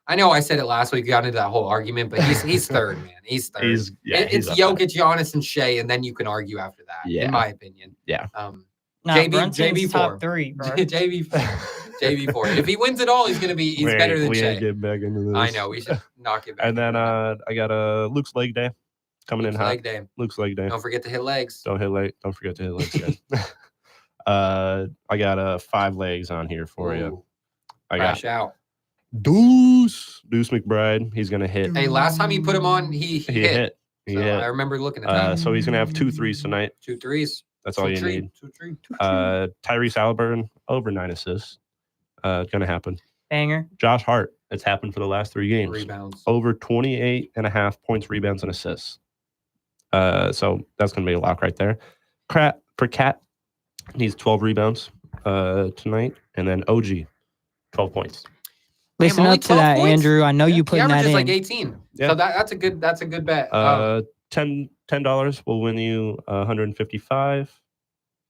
I know I said it last week. Got into that whole argument, but he's third, man. He's third. It's Jokic, Giannis, and Shai, and then you can argue after that. Yeah. In my opinion. Yeah. JB4. Top 3, bro. JB4. If he wins it all, he's better than Shai. Get back into this. I know we should knock it back. And then I got Luke's leg day coming in hot. Luke's leg day. Don't forget to hit legs. Don't forget to hit legs, guys. I got 5 legs on here for you. I got out. Deuce McBride. He's gonna hit. Hey, last time you put him on, he hit. He hit. I remember looking at that. So he's gonna have 2 threes tonight. 2 threes. That's all you need. 2 3. Tyrese Haliburton over 9 assists. Gonna happen. Banger. Josh Hart. It's happened for the last 3 games. Rebounds. Over 28.5 points, rebounds, and assists. So that's gonna be a lock right there. For Cat, needs 12 rebounds tonight, and then OG, 12 points. Listen only up to 12 that, points? Andrew. I know you He putting that averages in. like 18. Yeah. So that's a good bet. $10 will win you 155.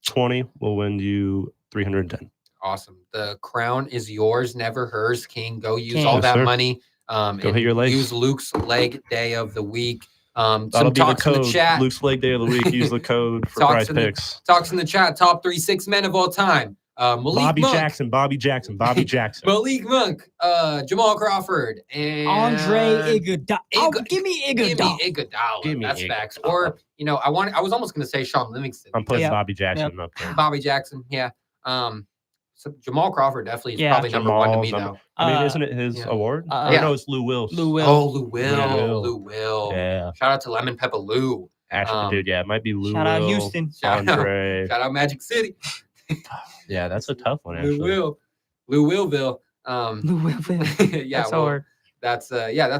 20 will win you 310. Awesome. The crown is yours, never hers, King. Go use King. all Yes, that sir. money. Go hit your legs. Use Luke's leg day of the week. That'll Some be the talks in the code. chat. Luke's leg day of the week. Use the code for Talks prize in the- picks. Talks in the chat. Top 3 6 men of all time. Malik Bobby Monk, Jackson. Malik Monk, Jamal Crawford, and Andre Iguodala. Oh, give me Iguodala. Iguodala. That's Iguodala. facts. Or I was almost going to say Sean Livingston. I'm putting Yeah. Bobby Jackson up there. Bobby Jackson. Yeah. So Jamal Crawford definitely is Yeah. probably number one to me Jamal, though. I mean, isn't it his award? yeah. No, it's Lou Will's. Lou Will. Oh, Lou Will. Yeah. Shout out to Lemon Pepper Lou. Actually, dude, yeah, it might be Lou Shout out Will, Houston. Andre. Shout out Magic City. Yeah, that's a tough one, actually. Lou Willville. Lou Will. Yeah, That's well, hard. that's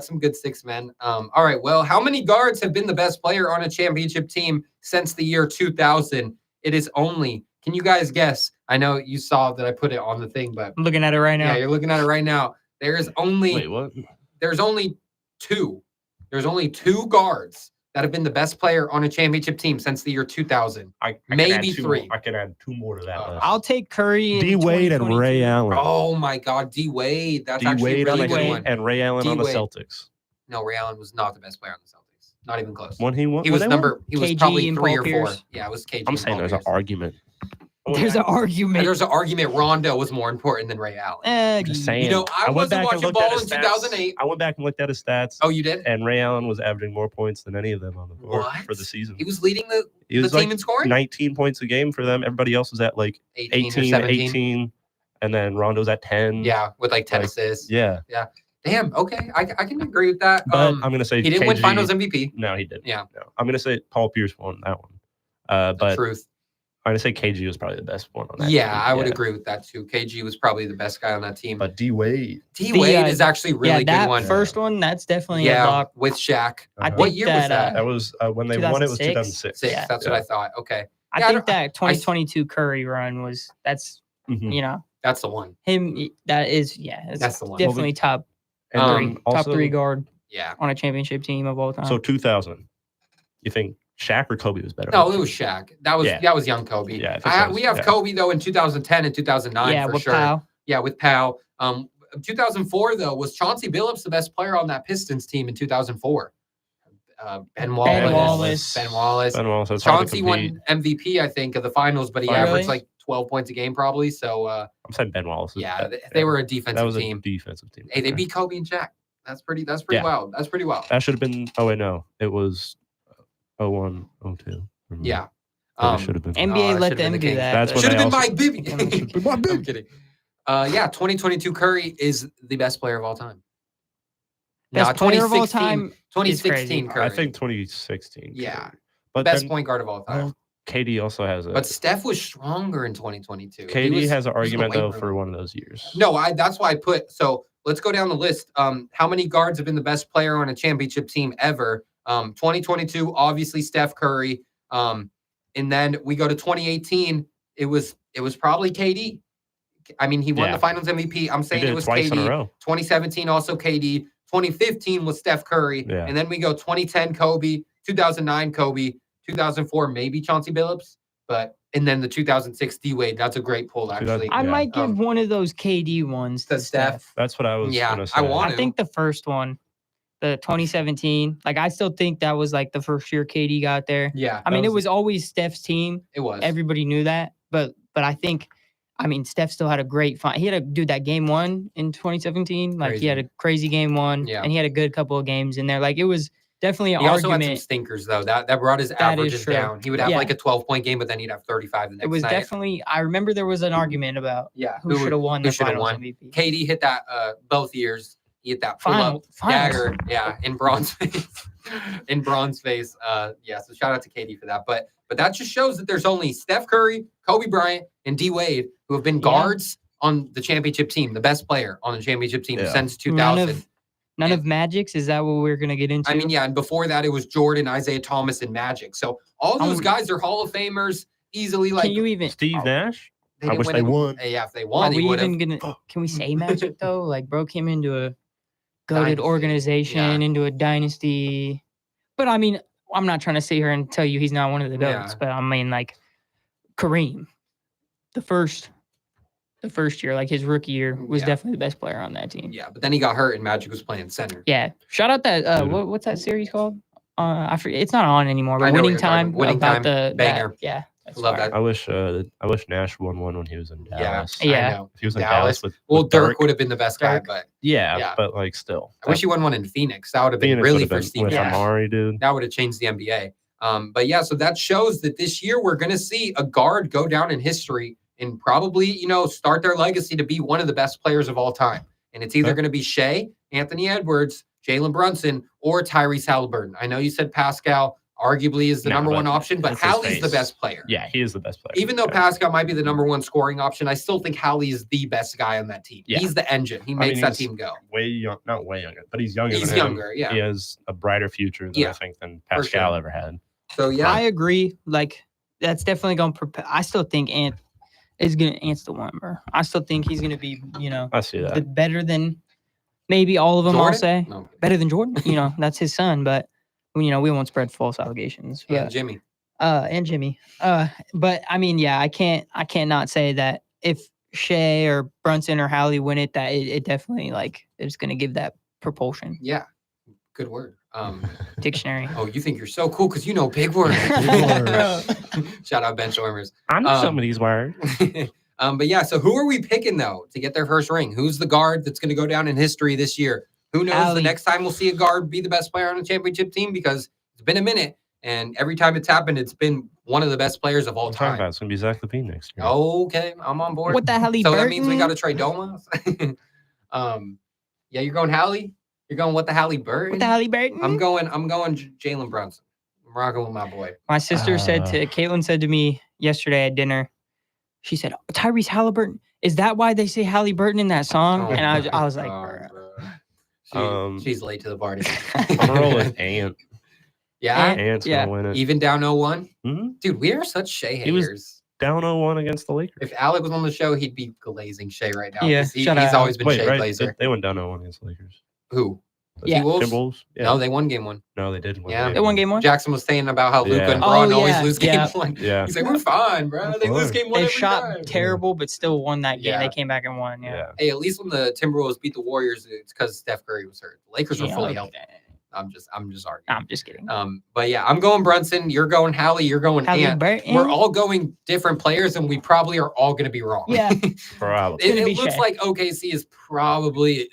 some good 6 men. All right. Well, how many guards have been the best player on a championship team since the year 2000? It is only. Can you guys guess? I know you saw that I put it on the thing, but I'm looking at it right now. yeah, you're looking at it right now. There's only Wait, what? There's only 2. There's only 2 guards that have been the best player on a championship team since the year 2000. I Maybe can add 3. I can add 2 more to that list. I'll take Curry. D Wade and Ray Allen. Oh my God, D Wade. That's D actually Wade a on really the good Heat one. and Ray Allen on the D-Wade. Celtics. No, Ray Allen was not the best player on the Celtics. Not even close. When he won, He was when they won? number. He was KG probably and 3 Paul or 4. Pierce. Yeah, it was KG. I'm and saying Paul there's an Pierce. argument. There's an argument. There's an argument. Rondo was more important than Ray Allen. Just saying. You know, I went wasn't back and watching looked at ball his in stats. 2008. I went back and looked at his stats. Oh, you did? And Ray Allen was averaging more points than any of them on the board What? for the season. He was leading the He was team in scoring? 19 points a game for them. Everybody else was at like 18 or 18, 17. 18, and then Rondo's at 10. Yeah, with like 10 Like, assists. Yeah. Damn, okay. I can agree with that. But I'm going to say he didn't win KG. finals MVP. No, he didn't. Yeah. No. I'm going to say Paul Pierce won that one. The But truth. I'm going to say KG was probably the best one on that Yeah, team. I would agree with that too. KG was probably the best guy on that team. But D Wade. D Wade is actually a really that good one. first one, that's definitely a Yeah, lock. with Shaq. I Uh-huh. What think year was that? That was when they won it was 2006? 2006. Yeah. That's what I thought. Okay. I Yeah, think that 2022 Curry run that's Mhm. you know That's the one. him. That is it's That's the one. definitely top And then top also, 3 guard Yeah. on a championship team of all time. So 2000. You think Shaq or Kobe was better? No, it was Shaq. That was young Kobe. Yeah, I think that was- we have yeah. Kobe though in 2010 and 2009 yeah, for with sure. Powell. Yeah, with Powell. 2004 though was Chauncey Billups the best player on that Pistons team in 2004. Ben Wallace. Ben Wallace. It's hard to Chauncey compete. won MVP, I think, of the finals, but he Oh, averaged really? like 12 points a game probably. So I'm saying Ben Wallace. yeah, they were a That defensive was a team. defensive team. Hey, they Okay. beat Kobe and Shaq. That's pretty Yeah. wild. That's pretty wild. That should have been. Oh wit, no, it was 01, 02. Yeah. It should have been. NBA that let should've been them the do Kings. that. That's but- what Should have they been also- Mike Bibby. Should've been Mike I'm kidding. 2022 Curry is the best player of all time. Best player of all time is 2016 crazy. Curry. I think 2016. Yeah. but best then, point guard of all time. well, KD also has a. But Steph was stronger in 2022. KD has an he was in the argument weight though room. for one of those years. No, that's why I put. So let's go down the list. How many guards have been the best player on a championship team ever? 2022, obviously Steph Curry. And then we go to 2018. It was probably KD. I mean, he won Yeah. the Finals MVP. I'm He saying did it it was twice KD. in a row. 2017 also KD. 2015 was Steph Curry. Yeah. And then we go 2010 Kobe. 2009 Kobe. 2004 maybe Chauncey Billups. And then the 2006 D Wade. That's a great pull actually. I Yeah. might give one of those KD ones to to Steph. Steph. That's what I was. Yeah, gonna I say. want I think the first one, the 2017, like I still think that was like the first year KD got there. Yeah, I mean, That it was always Steph's team. it was. Everybody knew that, but I think, I mean, Steph still had a great fight. He had a dude that game 1 in 2017. Like he had a crazy game 1, Yeah. and he had a good couple of games in there. Like it was definitely an He also had some argument. stinkers though. That brought his That is averages true. down. He would have Yeah. like a 12-point game, but then he'd have 35 the next It was night. definitely. I remember there was an argument about Yeah, who should have won who the shoulda Finals won. MVP. KD hit that both years. He hit that Finals. pull-up dagger, yeah, in Braun's face. In Braun's face. Yeah, so shout out to KD for that. But that just shows that there's only Steph Curry, Kobe Bryant, and D Wade who have been guards on the championship team, the best player on the championship team since 2000. None of Magic's. Is that what we're gonna get into? I mean, yeah, and before that it was Jordan, Isaiah Thomas, and Magic. So all those guys are Hall of Famers easily. Like can you even? Steve Nash. I wish they won. Yeah, if they won, Are we even gonna? Can we say Magic though? Like, bro came into a goated organization, into a dynasty. But I mean, I'm not trying to sit here and tell you he's not one of the goats. But I mean, like Kareem, the first year, like his rookie year, was definitely the best player on that team. Yeah, but then he got hurt and Magic was playing center. Yeah, shout out that what's that series called? I forget. It's not on anymore. But Winning Time. Winning Time. Banger. Yeah. Love that. I wish Nash won one when he was in Dallas. Yeah. I know. If he was in Dallas with Dirk would have been the best guy, but but like still. I wish he won one in Phoenix. That would have been really for Steve with Amari, dude. That would have changed the NBA. But yeah, so that shows that this year we're gonna see a guard go down in history and probably, start their legacy to be one of the best players of all time. And it's either gonna be Shai, Anthony Edwards, Jalen Brunson, or Tyrese Haliburton. I know you said Pascal arguably is the number one option, but Hallie's the best player. Yeah, he is the best player. Even though Pascal might be the number one scoring option, I still think Hallie is the best guy on that team. Yeah. He's the engine. He makes that team go. Way young, not way younger, but he's younger. He's younger, yeah. He has a brighter future than I think than Pascal ever had. So yeah, I agree. Like that's definitely going to prepare. I still think Ant's the one, bro. I still think he's going to be, I see that better than maybe all of them. Jordan? I'll say better than Jordan. That's his son, but. We won't spread false allegations. But, Jimmy. And Jimmy. But I mean, I can't not say that if Shai or Brunson or Hallie win it, that it definitely it's gonna give that propulsion. Yeah. Good word. Dictionary. Oh, you think you're so cool because you know big words. Shout out Ben Schormers. I know some of these words. But yeah, so who are we picking though to get their first ring? Who's the guard that's gonna go down in history this year? Who knows? The next time we'll see a guard be the best player on a championship team because it's been a minute, and every time it's happened, it's been one of the best players of all time. It's gonna be Zach LaVine next year. Okay, I'm on board. What the Haliburton? So that means we got to trade Domas. Yeah, you're going Hallie. You're going what the Haliburton? What the Haliburton? I'm going Jalen Brunson. I'm rocking with my boy. My sister Caitlin said to me yesterday at dinner. She said, "Tyrese Haliburton. Is that why they say Haliburton in that song?" And I was like, bro. She's late to the party. I'm gonna roll with Ant. Yeah, Ant's gonna win it. Even down 0-1? Mm-hmm. Dude, we are such Shai haters. He was down 0-1 against the Lakers. If Alec was on the show, he'd be glazing Shai right now. Yeah, he's always been Shai glazer. They went down 0-1 against the Lakers. Who? Timberwolves? Yeah. No, they won game 1. No, they did win. Yeah, they won game 1. Jackson was saying about how Luka and Braun always lose game 1. Yeah. He's like, we're fine, bro. They lose game 1 They every shot time. terrible, but still won that game. They came back and won. Yeah. Hey, at least when the Timberwolves beat the Warriors, it's because Steph Curry was hurt. The Lakers were fully healthy. I'm just arguing. I'm just kidding. But yeah, I'm going Brunson. You're going Hallie. You're going Ant. We're all going different players, and we probably are all going to be wrong. Yeah, probably. It looks like OKC is probably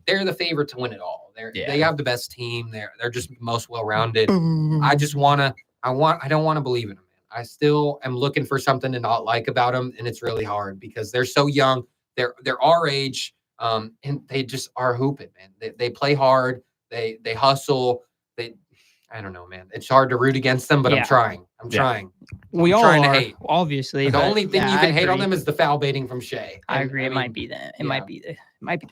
they're the favorite to win it all. They have the best team. They're just most well-rounded. I don't want to believe in them, man. I still am looking for something to not like about them, and it's really hard because they're so young. They're our age, and they just are hooping, man. They play hard. They hustle. I don't know, man. It's hard to root against them, but I'm trying. I'm trying. We all trying are, to hate. Obviously. The only thing you can hate on them is the foul baiting from Shai. I agree. It might be that. It might be the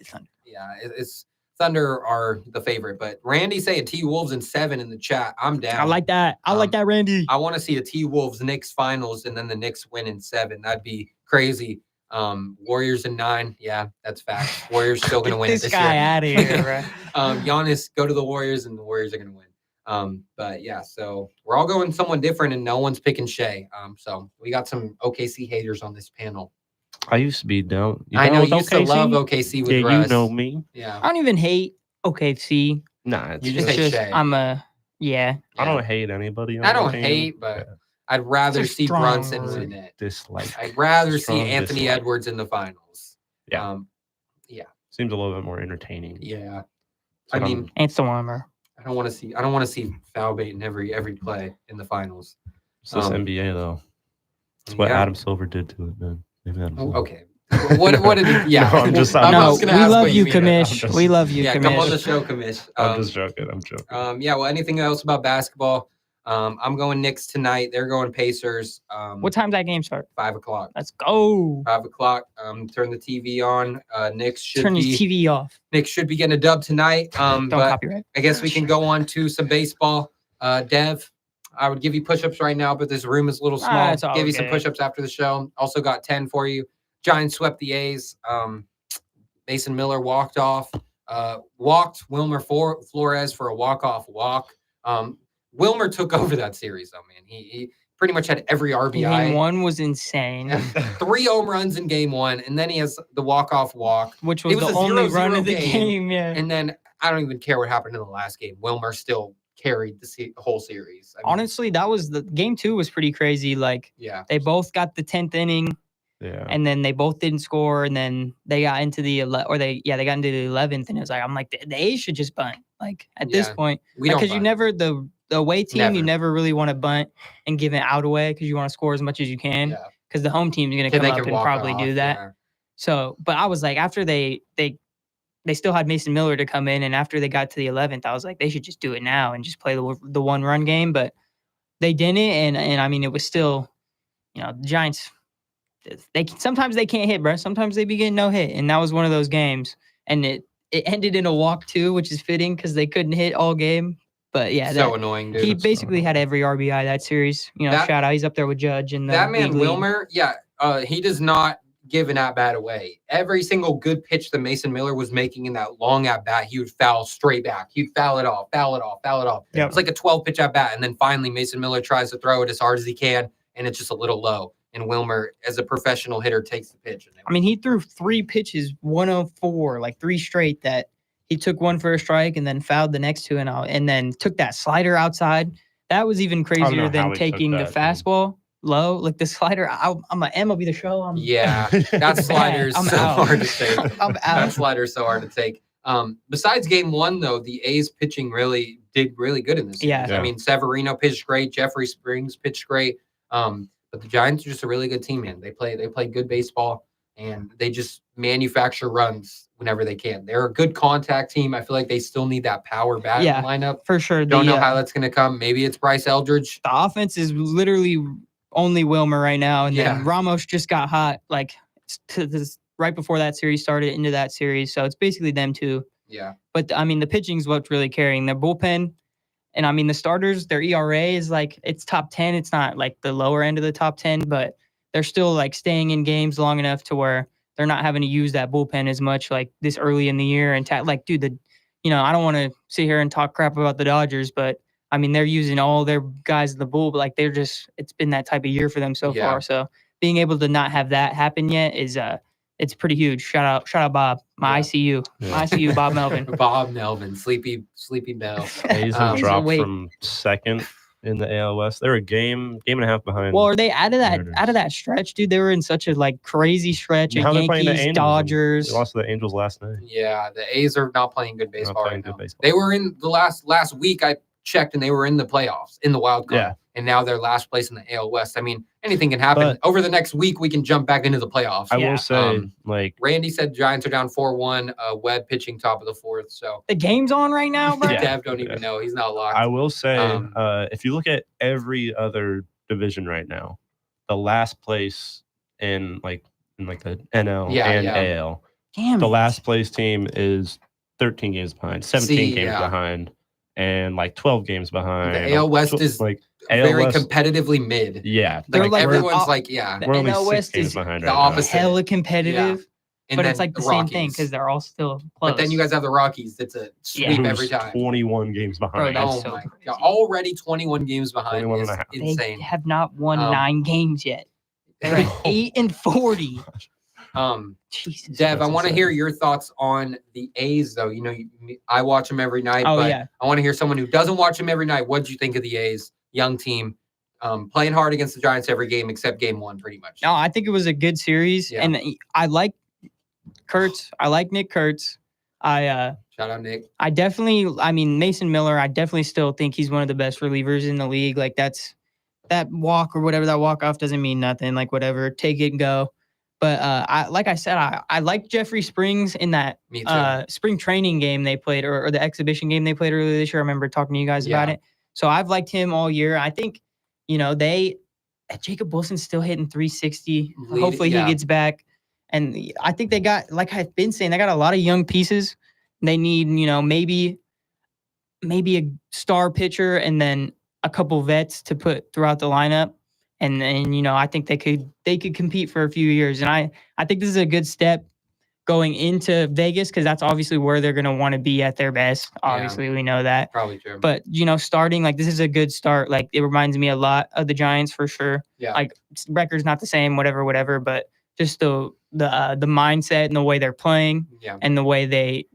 Thunder. Yeah, it's Thunder are the favorite, but Randy saying T-Wolves in 7 in the chat. I'm down. I like that. I like that, Randy. I want to see a T-Wolves Knicks finals and then the Knicks win in 7. That'd be crazy. Warriors in 9. Yeah, that's fact. Warriors still going to win this this guy year. out of here, bro. Giannis, go to the Warriors and the Warriors are going to win. But yeah, so we're all going someone different and no one's picking Shai. So we got some OKC haters on this panel. I used to be down. I know you used to love OKC with Russ. You know me. Yeah. I don't even hate OKC. Nah, you just hate Shai. I don't hate anybody. I don't hate, but I'd rather see Brunson win it. Dislike. I'd rather see Anthony Edwards in the finals. Yeah. Seems a little bit more entertaining. Yeah. So I mean, it's the warmer. I don't want to see foul bait in every play in the finals. It's this NBA though. It's what Adam Silver did to it, man. Okay. What did he? Yeah. No, I'm just. we love you, Kamish. We love you, Kamish. Yeah, come on the show, Kamish. I'm just joking. I'm joking. Yeah. Well, anything else about basketball? I'm going Knicks tonight. They're going Pacers. What time's that game start? 5:00. Let's go. 5:00. Turn the TV on. Knicks should turn his TV off. Knicks should be getting a dub tonight. Don't but copyright. I guess we can go on to some baseball. Dev, I would give you push-ups right now, but this room is a little small. It's all Give you some okay. push-ups after the show. Also got 10 for you. Giants swept the A's. Mason Miller walked off. Walked Wilmer Flores for a walk-off walk. Wilmer took over that series, though, man. He pretty much had every RBI. Game 1 was insane. 3 home runs in game 1, and then he has the walk-off walk. Which was the only run of the game, yeah. And then I don't even care what happened in the last game. Wilmer still carried the whole series. I mean, honestly, that was game 2 was pretty crazy. Like, they both got the 10th inning. Yeah. And then they both didn't score, and then they got into the they got into the 11th, and it was like, I'm like, the A's should just bunt. Like at this point, because you never the away team, you never really want to bunt and give it out away because you want to score as much as you can. Because the home team is going to come up and probably do that. Yeah. So, but I was like, after they still had Mason Miller to come in, and after they got to the 11th, I was like, they should just do it now and just play the 1-run game. But they didn't, and I mean, it was still, the Giants. Sometimes they can't hit, bro. Sometimes they be getting no hit, and that was one of those games. And it ended in a walk too, which is fitting because they couldn't hit all game. But yeah, so annoying, dude. He basically had every RBI that series. Shout out, he's up there with Judge and that man Wilmer. Yeah, he does not give an at bat away. Every single good pitch that Mason Miller was making in that long at bat, he would foul straight back. He'd foul it off. Yep. It's like a 12-pitch at bat, and then finally Mason Miller tries to throw it as hard as he can, and it's just a little low. And Wilmer, as a professional hitter, takes the pitch. I mean, he threw 3 pitches, 104, like 3 straight that he took one for a strike and then fouled the next 2 and then took that slider outside. That was even crazier than taking the fastball low. Like the slider, I'm a MLB The Show. That slider is so hard to take. I'm out. That slider is so hard to take. Besides game 1, though, the A's pitching did really good in this series. Yeah. I mean, Severino pitched great. Jeffrey Springs pitched great. But the Giants are just a really good team, man. They play good baseball, and they just manufacture runs whenever they can. They're a good contact team. I feel like they still need that power bat in the lineup. For sure. Don't know how that's going to come. Maybe it's Bryce Eldridge. The offense is literally only Wilmer right now, and then Ramos just got hot like right before that series started into that series. So it's basically them two. Yeah. But I mean, the pitching's what's really carrying their bullpen. And I mean, the starters, their ERA is like, it's top 10. It's not like the lower end of the top 10, but they're still like staying in games long enough to where they're not having to use that bullpen as much like this early in the year. And like, dude, I don't want to sit here and talk crap about the Dodgers, but I mean, they're using all their guys in the bull, but like it's been that type of year for them so far. So being able to not have that happen yet is, it's pretty huge. Shout out, Bob. My ICU. My ICU, Bob Melvin. Bob Melvin. Sleepy Bell. A's have dropped from second in the AL West. They're a game and a half behind. Well, are they out of that stretch, dude? They were in such a like crazy stretch. Now they're playing the Yankees, Angels. Dodgers. They lost to the Angels last night. Yeah, the A's are not playing good baseball right now. They were in the last week. I checked, and they were in the playoffs in the wild card. Yeah. And now they're last place in the AL West. I mean, anything can happen. But over the next week, we can jump back into the playoffs. I will say, Randy said Giants are down 4-1. Webb pitching top of the 4th. So the game's on right now, bro. Dev don't even know. He's not locked. I will say, if you look at every other division right now, the last place in the NL and AL, the last place team is 13 games behind, 17 games behind, and like 12 games behind. The AL West is like very competitively mid. Yeah. Like everyone's the NL West is behind the opposite. Hella competitive. Yeah. But it's like the same thing because they're all still close. But then you guys have the Rockies. It's a sweep every time. 21 games behind. Bro, oh my God. Already 21 games behind. 21 and a half. Insane. They have not won 9 games yet. They're at 8-40. Jesus. Dev, I want to hear your thoughts on the A's, though. I watch them every night, I want to hear someone who doesn't watch them every night. What did you think of the A's, young team, playing hard against the Giants every game except game 1, pretty much? No, I think it was a good series, and I like Kurtz. I like Nick Kurtz. Shout out Nick. Mason Miller, I definitely still think he's one of the best relievers in the league. Like that walk or whatever, that walk-off doesn't mean nothing. Like whatever, take it and go. But I like Jeffrey Springs in that spring training game they played or the exhibition game they played earlier this year. I remember talking to you guys about it. So I've liked him all year. I think, Jacob Wilson's still hitting 360. Hopefully he gets back. And I think they got, like I've been saying, they got a lot of young pieces. They need, maybe a star pitcher and then a couple vets to put throughout the lineup. And I think they could compete for a few years. And I think this is a good step going into Vegas because that's obviously where they're going to want to be at their best. Obviously, we know that. Probably true. But, starting, this is a good start. It reminds me a lot of the Giants for sure. Yeah. Record's not the same, whatever. But just the mindset and the way they're playing and the way they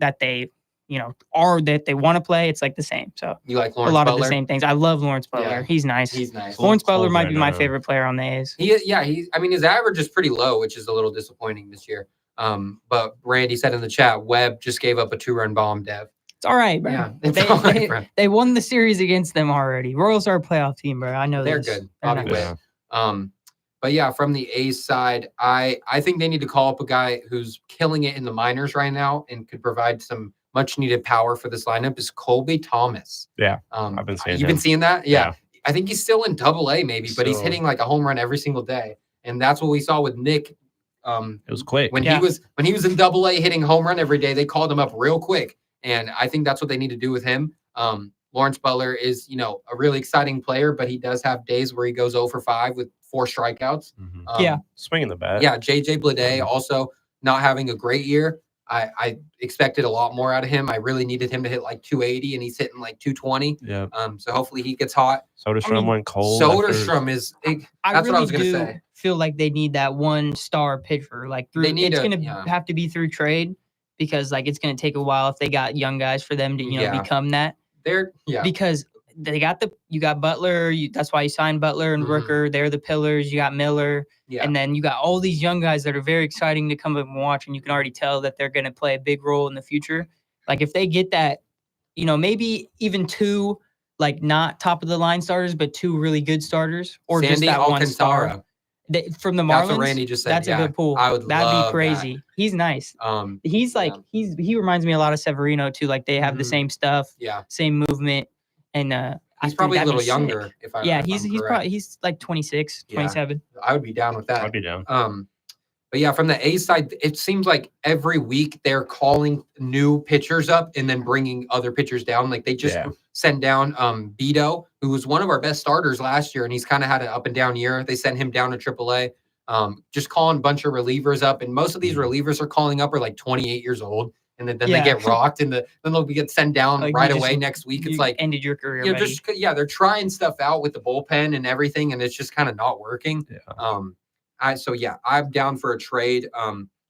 want to play, it's the same. So you like Lawrence a lot Butler? of the same things. I love Lawrence Butler. Yeah. He's nice. He's nice. Lawrence Butler might be my favorite player on the A's. His average is pretty low, which is a little disappointing this year. But Randy said in the chat, Webb just gave up a 2-run bomb, Dev. It's all right, bro. Yeah, they won the series against them already. Royals are a playoff team, bro. I know they're this. good. Bobby Witt. But yeah, from the A's side, I think they need to call up a guy who's killing it in the minors right now and could provide some much needed power for this lineup is Colby Thomas. Yeah. I've been seeing You've been seeing that? Yeah. I think he's still in AA maybe, but he's hitting a home run every single day. And that's what we saw with Nick. It was quick. When he was in AA hitting home run every day, they called him up real quick. And I think that's what they need to do with him. Lawrence Butler is, a really exciting player, but he does have days where he goes 0 for 5 with 4 strikeouts. Swinging the bat. Yeah, JJ Bleday also not having a great year. I expected a lot more out of him. I really needed him to hit 280, and he's hitting 220. Yeah. So hopefully he gets hot. Soderstrom went cold. Soderstrom is. That's what I was going to say. Feel like they need that one-star pitcher. It's going to have to be through trade because it's going to take a while if they got young guys for them to become that. Because you got Butler. That's why you signed Butler and Rooker. They're the pillars. You got Miller. Yeah. And then you got all these young guys that are very exciting to come up and watch, and you can already tell that they're going to play a big role in the future. If they get that, maybe even 2, not top of the line starters, but 2 really good starters, or Sandy just that Alcantara. One star. From the Marlins. That's what Randy just said. That's a good pull. That'd be crazy. That. He's nice. He reminds me a lot of Severino too. They have the same stuff. Yeah. Same movement, and he's probably a little younger. He's 26, 27. I would be down with that. I'd be down. But yeah, from the A's side, it seems like every week they're calling new pitchers up and then bringing other pitchers down. They just sent down Beto, who was one of our best starters last year, and he's kind of had an up and down year. They sent him down to AAA. Just calling a bunch of relievers up, and most of these relievers are calling up are 28 years old. And then they get rocked, and then they'll get sent down right away next week. It's ended your career. They're trying stuff out with the bullpen and everything, and it's just kind of not working. Yeah. I'm down for a trade.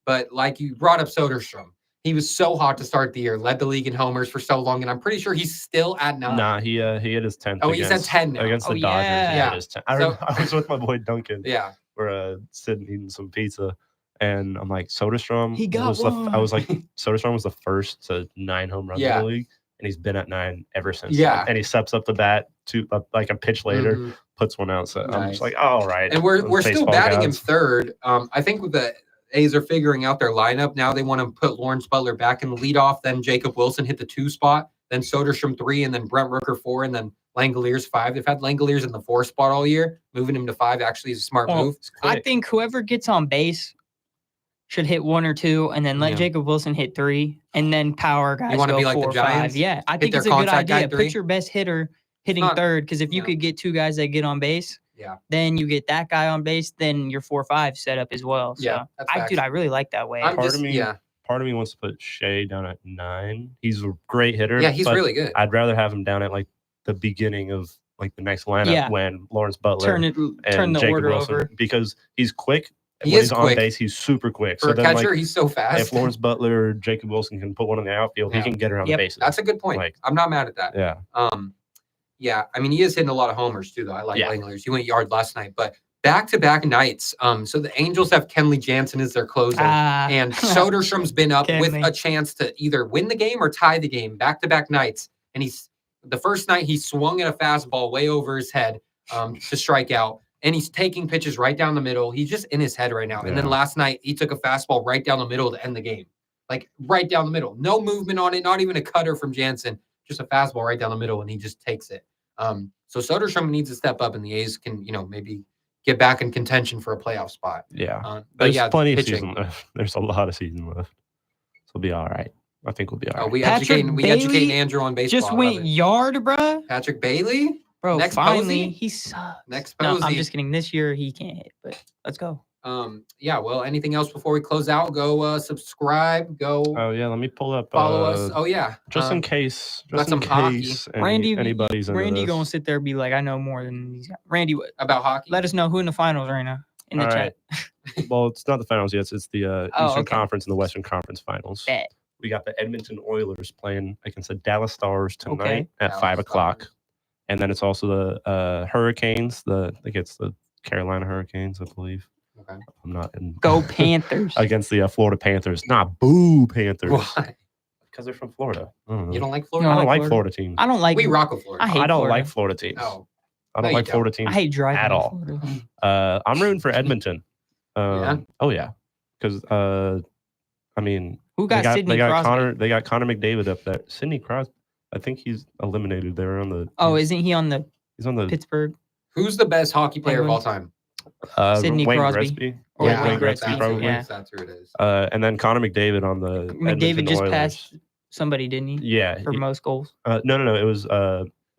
But like you brought up Soderstrom, he was so hot to start the year, led the league in homers for so long, and I'm pretty sure he's still at 9. Nah, he hit his 10th. Oh, he's at 10 now. Against the Dodgers. He hit his 10. I was with my boy Duncan. Yeah. We're sitting eating some pizza. And I'm like, Soderstrom. He got one. I was like, Soderstrom was the first to 9 home runs in the league, and he's been at 9 ever since. Yeah, and he steps up the bat to a pitch later, puts one out. So I'm just like, all right. And we're still batting him third. I think with the A's are figuring out their lineup now. They want to put Lawrence Butler back in the leadoff. Then Jacob Wilson hit the 2 spot. Then Soderstrom 3, and then Brent Rooker 4, and then Langoliers 5. They've had Langoliers in the 4 spot all year. Moving him to 5 actually is a smart move. I think whoever gets on base should hit 1 or 2, and then let Jacob Wilson hit 3, and then power guys. You want to go be like 4 the Giants? 5. Yeah, I think it's a good idea. Put your best hitter hitting third, because if you could get 2 guys that get on base, then you get that guy on base, then your 4-5 set up as well. So I really like that way. Part of me wants to put Shai down at 9. He's a great hitter. Yeah, he's really good. I'd rather have him down at the beginning of the next lineup when Lawrence Butler turn the Jacob order Wilson, over, because he's quick. He's on base, he's super quick. For a catcher, he's so fast. If Lawrence Butler or Jacob Wilson can put one in the outfield, he can get around the bases. That's a good point. I'm not mad at that. Yeah. I mean, he is hitting a lot of homers too, though. I like Langoliers. He went yard last night, but back-to-back nights. So the Angels have Kenley Jansen as their closer, and Soderstrom's been up with a chance to either win the game or tie the game back-to-back nights. And the first night he swung at a fastball way over his head to strike out. And he's taking pitches right down the middle. He's just in his head right now. And then last night, he took a fastball right down the middle to end the game. Right down the middle. No movement on it, not even a cutter from Jansen. Just a fastball right down the middle, and he just takes it. So Soderstrom needs to step up, and the A's can, maybe get back in contention for a playoff spot. Yeah. There's plenty of season left. There's a lot of season left. So we'll be all right. I think we'll be all right. We educating Andrew on baseball. Just went yard, bruh. Patrick Bailey? Bro, Next finally, Posey? he sucks. Next No, Posey. I'm just kidding. This year, he can't hit, but let's go. Yeah, well, anything else before we close out? Go subscribe. Go Oh yeah, let me pull up. follow us. Oh yeah, just in case. got Just some in hockey. case Randy anybody's into this. gonna sit there and be like, I know more than these guys. Randy, about hockey. let us know who in the finals right now in the All chat. right. Well, it's not the finals yet. It's the Eastern okay. Conference and the Western Conference finals. Bet. We got the Edmonton Oilers playing against the Dallas Stars tonight at Dallas 5 o'clock. Stars. And then it's also the Hurricanes. I think it's the Carolina Hurricanes, I believe. Okay. I'm not in. Go Panthers. Against the Florida Panthers. Not boo Panthers. Why? Because they're from Florida. You don't like You Florida? I don't like Florida? Florida teams. I don't like. We rock with Florida. I hate I don't Florida. like Florida teams. Oh, I No, don't you like Florida don't. teams I hate driving at to all. Florida. I'm rooting for Edmonton. Yeah? Oh yeah, because I mean, Who got Sidney Crosby? They got Connor McDavid up there. Sidney Crosby. I think he's eliminated. They're on the. Oh, isn't he on the He's on the Pittsburgh? Who's the best hockey player of all time? Sidney Wayne Crosby. Gretzky. Or Wayne Wayne Gretzky, Gretzky, probably. yeah. That's who it is. And then Connor McDavid on the. McDavid Edmonton just Oilers. passed somebody, didn't he? Yeah. For most goals. No. It was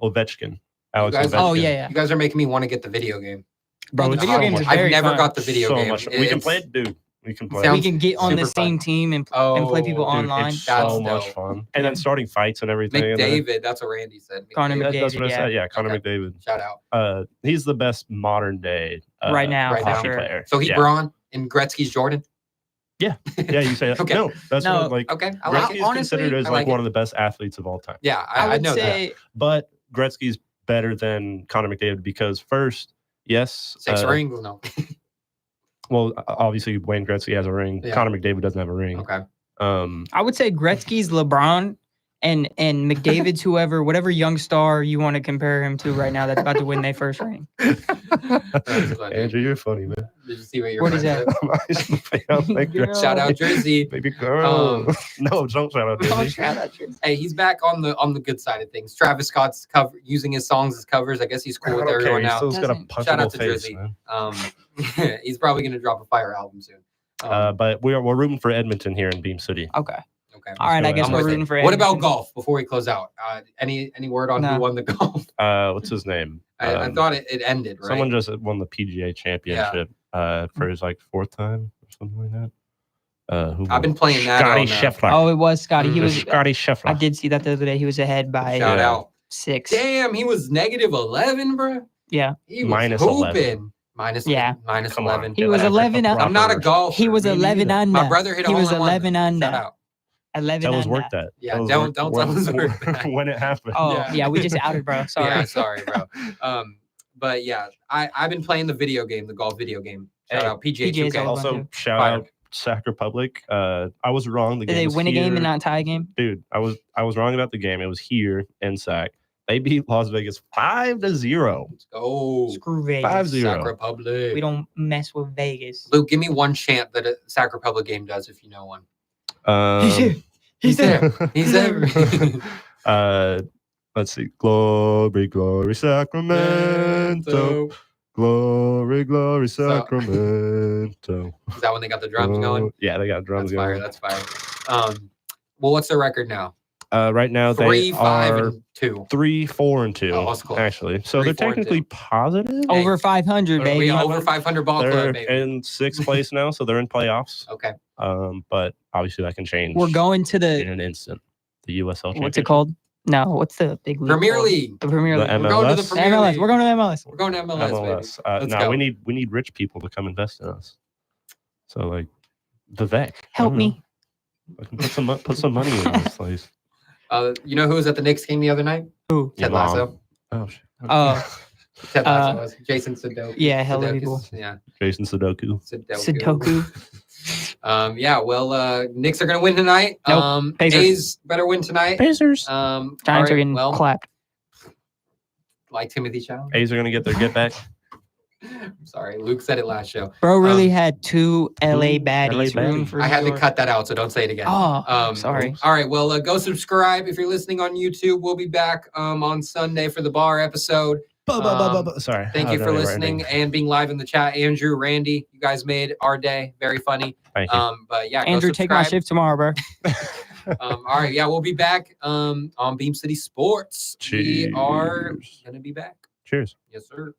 Ovechkin. Alex guys- Ovechkin. Oh yeah. You guys are making me want to get the video game. Bro, the it's video so games much- is very I've never fun. got the video so game. much. We can play it, dude. We can play. Sounds We can get on the super fun. same team and play people Oh, Dude, online. it's That's so much dope. fun. And then starting fights and everything. and then- McDavid, that's what Randy said. Connor McDavid. That's what I McDavid, said. Yeah, Connor Okay. McDavid. Shout out. He's the best modern day Right now, Right for now. hockey sure. player. So he's yeah. Braun and Gretzky's Jordan. Yeah, you say that. Okay. No, that's No. what, like Okay, I like Gretzky it. is honestly, considered as I like like one it. of the best athletes of all time. Yeah, I I would know that. say But Gretzky's better than Connor McDavid because first, yes, 6 rings? No. well, obviously Wayne Gretzky has a ring. Yeah. Connor McDavid doesn't have a ring. Okay. I would say Gretzky's LeBron and McDavid's whatever young star you want to compare him to right now that's about to win their first ring. Andrew, you're funny, man. Did you see what your What is friend that? I'm like, Girl. said? Shout out Jersey. baby girl. No, don't shout out Oh, Disney. shout out Jersey. Hey, he's back on the good side of things. Travis Scott's using his songs as covers. I guess he's cool with everyone He now. still's got a Doesn't- Shout out punchable to face, Jersey. man. He's probably gonna drop a fire album soon. But we're rooting for Edmonton here in Beam City. Okay. Okay. All right, I guess I'm we're with rooting it. for What about Edmonton. golf before we close out? Any word on No. who won the golf? What's his name? I thought it ended, right? Someone just won the PGA championship for his like 4th time or something like that. Who I've won? been playing that Scotty on, Scheffler. Oh, it was Scotty. He It was was. Scotty Scheffler. I did see that the other day. He was ahead by Shout Yeah. out. 6. Damn, he was negative 11, bro. Yeah. He was Minus hooping. 11. Minus Yeah. minus Come on. 11. He was Get 11 a up. I'm not a proper- golfer. He was Me 11 neither. under. My brother hit a He hole was in one. 11 under. Shout out. 11 Tell us under. work that. Yeah, Tell us don't tell us work that. when it happened. Oh, Yeah. yeah. We just outed, bro. Sorry. Yeah, sorry, bro. But yeah, I've been playing the video game, the golf video game. Shout Hey, out PGA PGA's 2K. always Also, too. shout Fire. out Sac Republic. I was wrong. The Did game they was win a game here. and not tie a game? Dude, I was wrong about the game. It was here in Sac. They beat Las Vegas 5-0. Let's go. Screw Vegas. 5-0. Sac Republic. We don't mess with Vegas. Luke, give me one chant that a Sac Republic game does if you know one. He's there. He's there. Let's see. Glory, glory, Sacramento. Glory, glory, Sacramento. Is that when they got the drums going? Yeah, they got drums That's fire. going. That's fire. Well, what's the record now? Right now 3, they 5, are and 2. 3, 4, and 2. Oh, that's close. Actually, so 3, they're 4, and technically 2. positive. Over 500, We baby. over 500 ball They're club, baby. in 6th place now, so they're in playoffs. Okay. But obviously that can change. We're going to in the, an instant. The USL championship. what's it called? No, what's the big league Premier called? League. The Premier The League. We're going to the MLS? Premier MLS. League. We're going to MLS. We're going to MLS, MLS. baby. Let's No, go. we need rich people to come invest in us. So like Vivek, Help me. I can put some money in this place. You know who was at the Knicks game the other night? Who? Ted Your mom. Lasso. Oh shit. Oh, Ted Lasso was. Jason Sudoku. yeah, hella Sudokus. people. Yeah. Jason Sudoku. Sudoku. Yeah, well, Knicks are going to win tonight. Nope. Pacers. A's better win tonight. Pacers. Giants all right, are getting well, clapped. like Timothy Chow. A's are gonna get their get back. Sorry, Luke said it last show. Bro really had 2 LA baddies LA rooting baddies. for I had New to York. cut that out, so don't say it again. Oh, sorry. All right, well, go subscribe if you're listening on YouTube. We'll be back on Sunday for the bar episode. Sorry. Thank you for listening and being live in the chat. Andrew, Randy, you guys made our day. Very funny. Thank you. But yeah, Andrew, go take my subscribe. shift tomorrow, bro. All right, yeah, we'll be back on Beam City Sports. We are Cheers. gonna be back. Cheers. Yes, sir.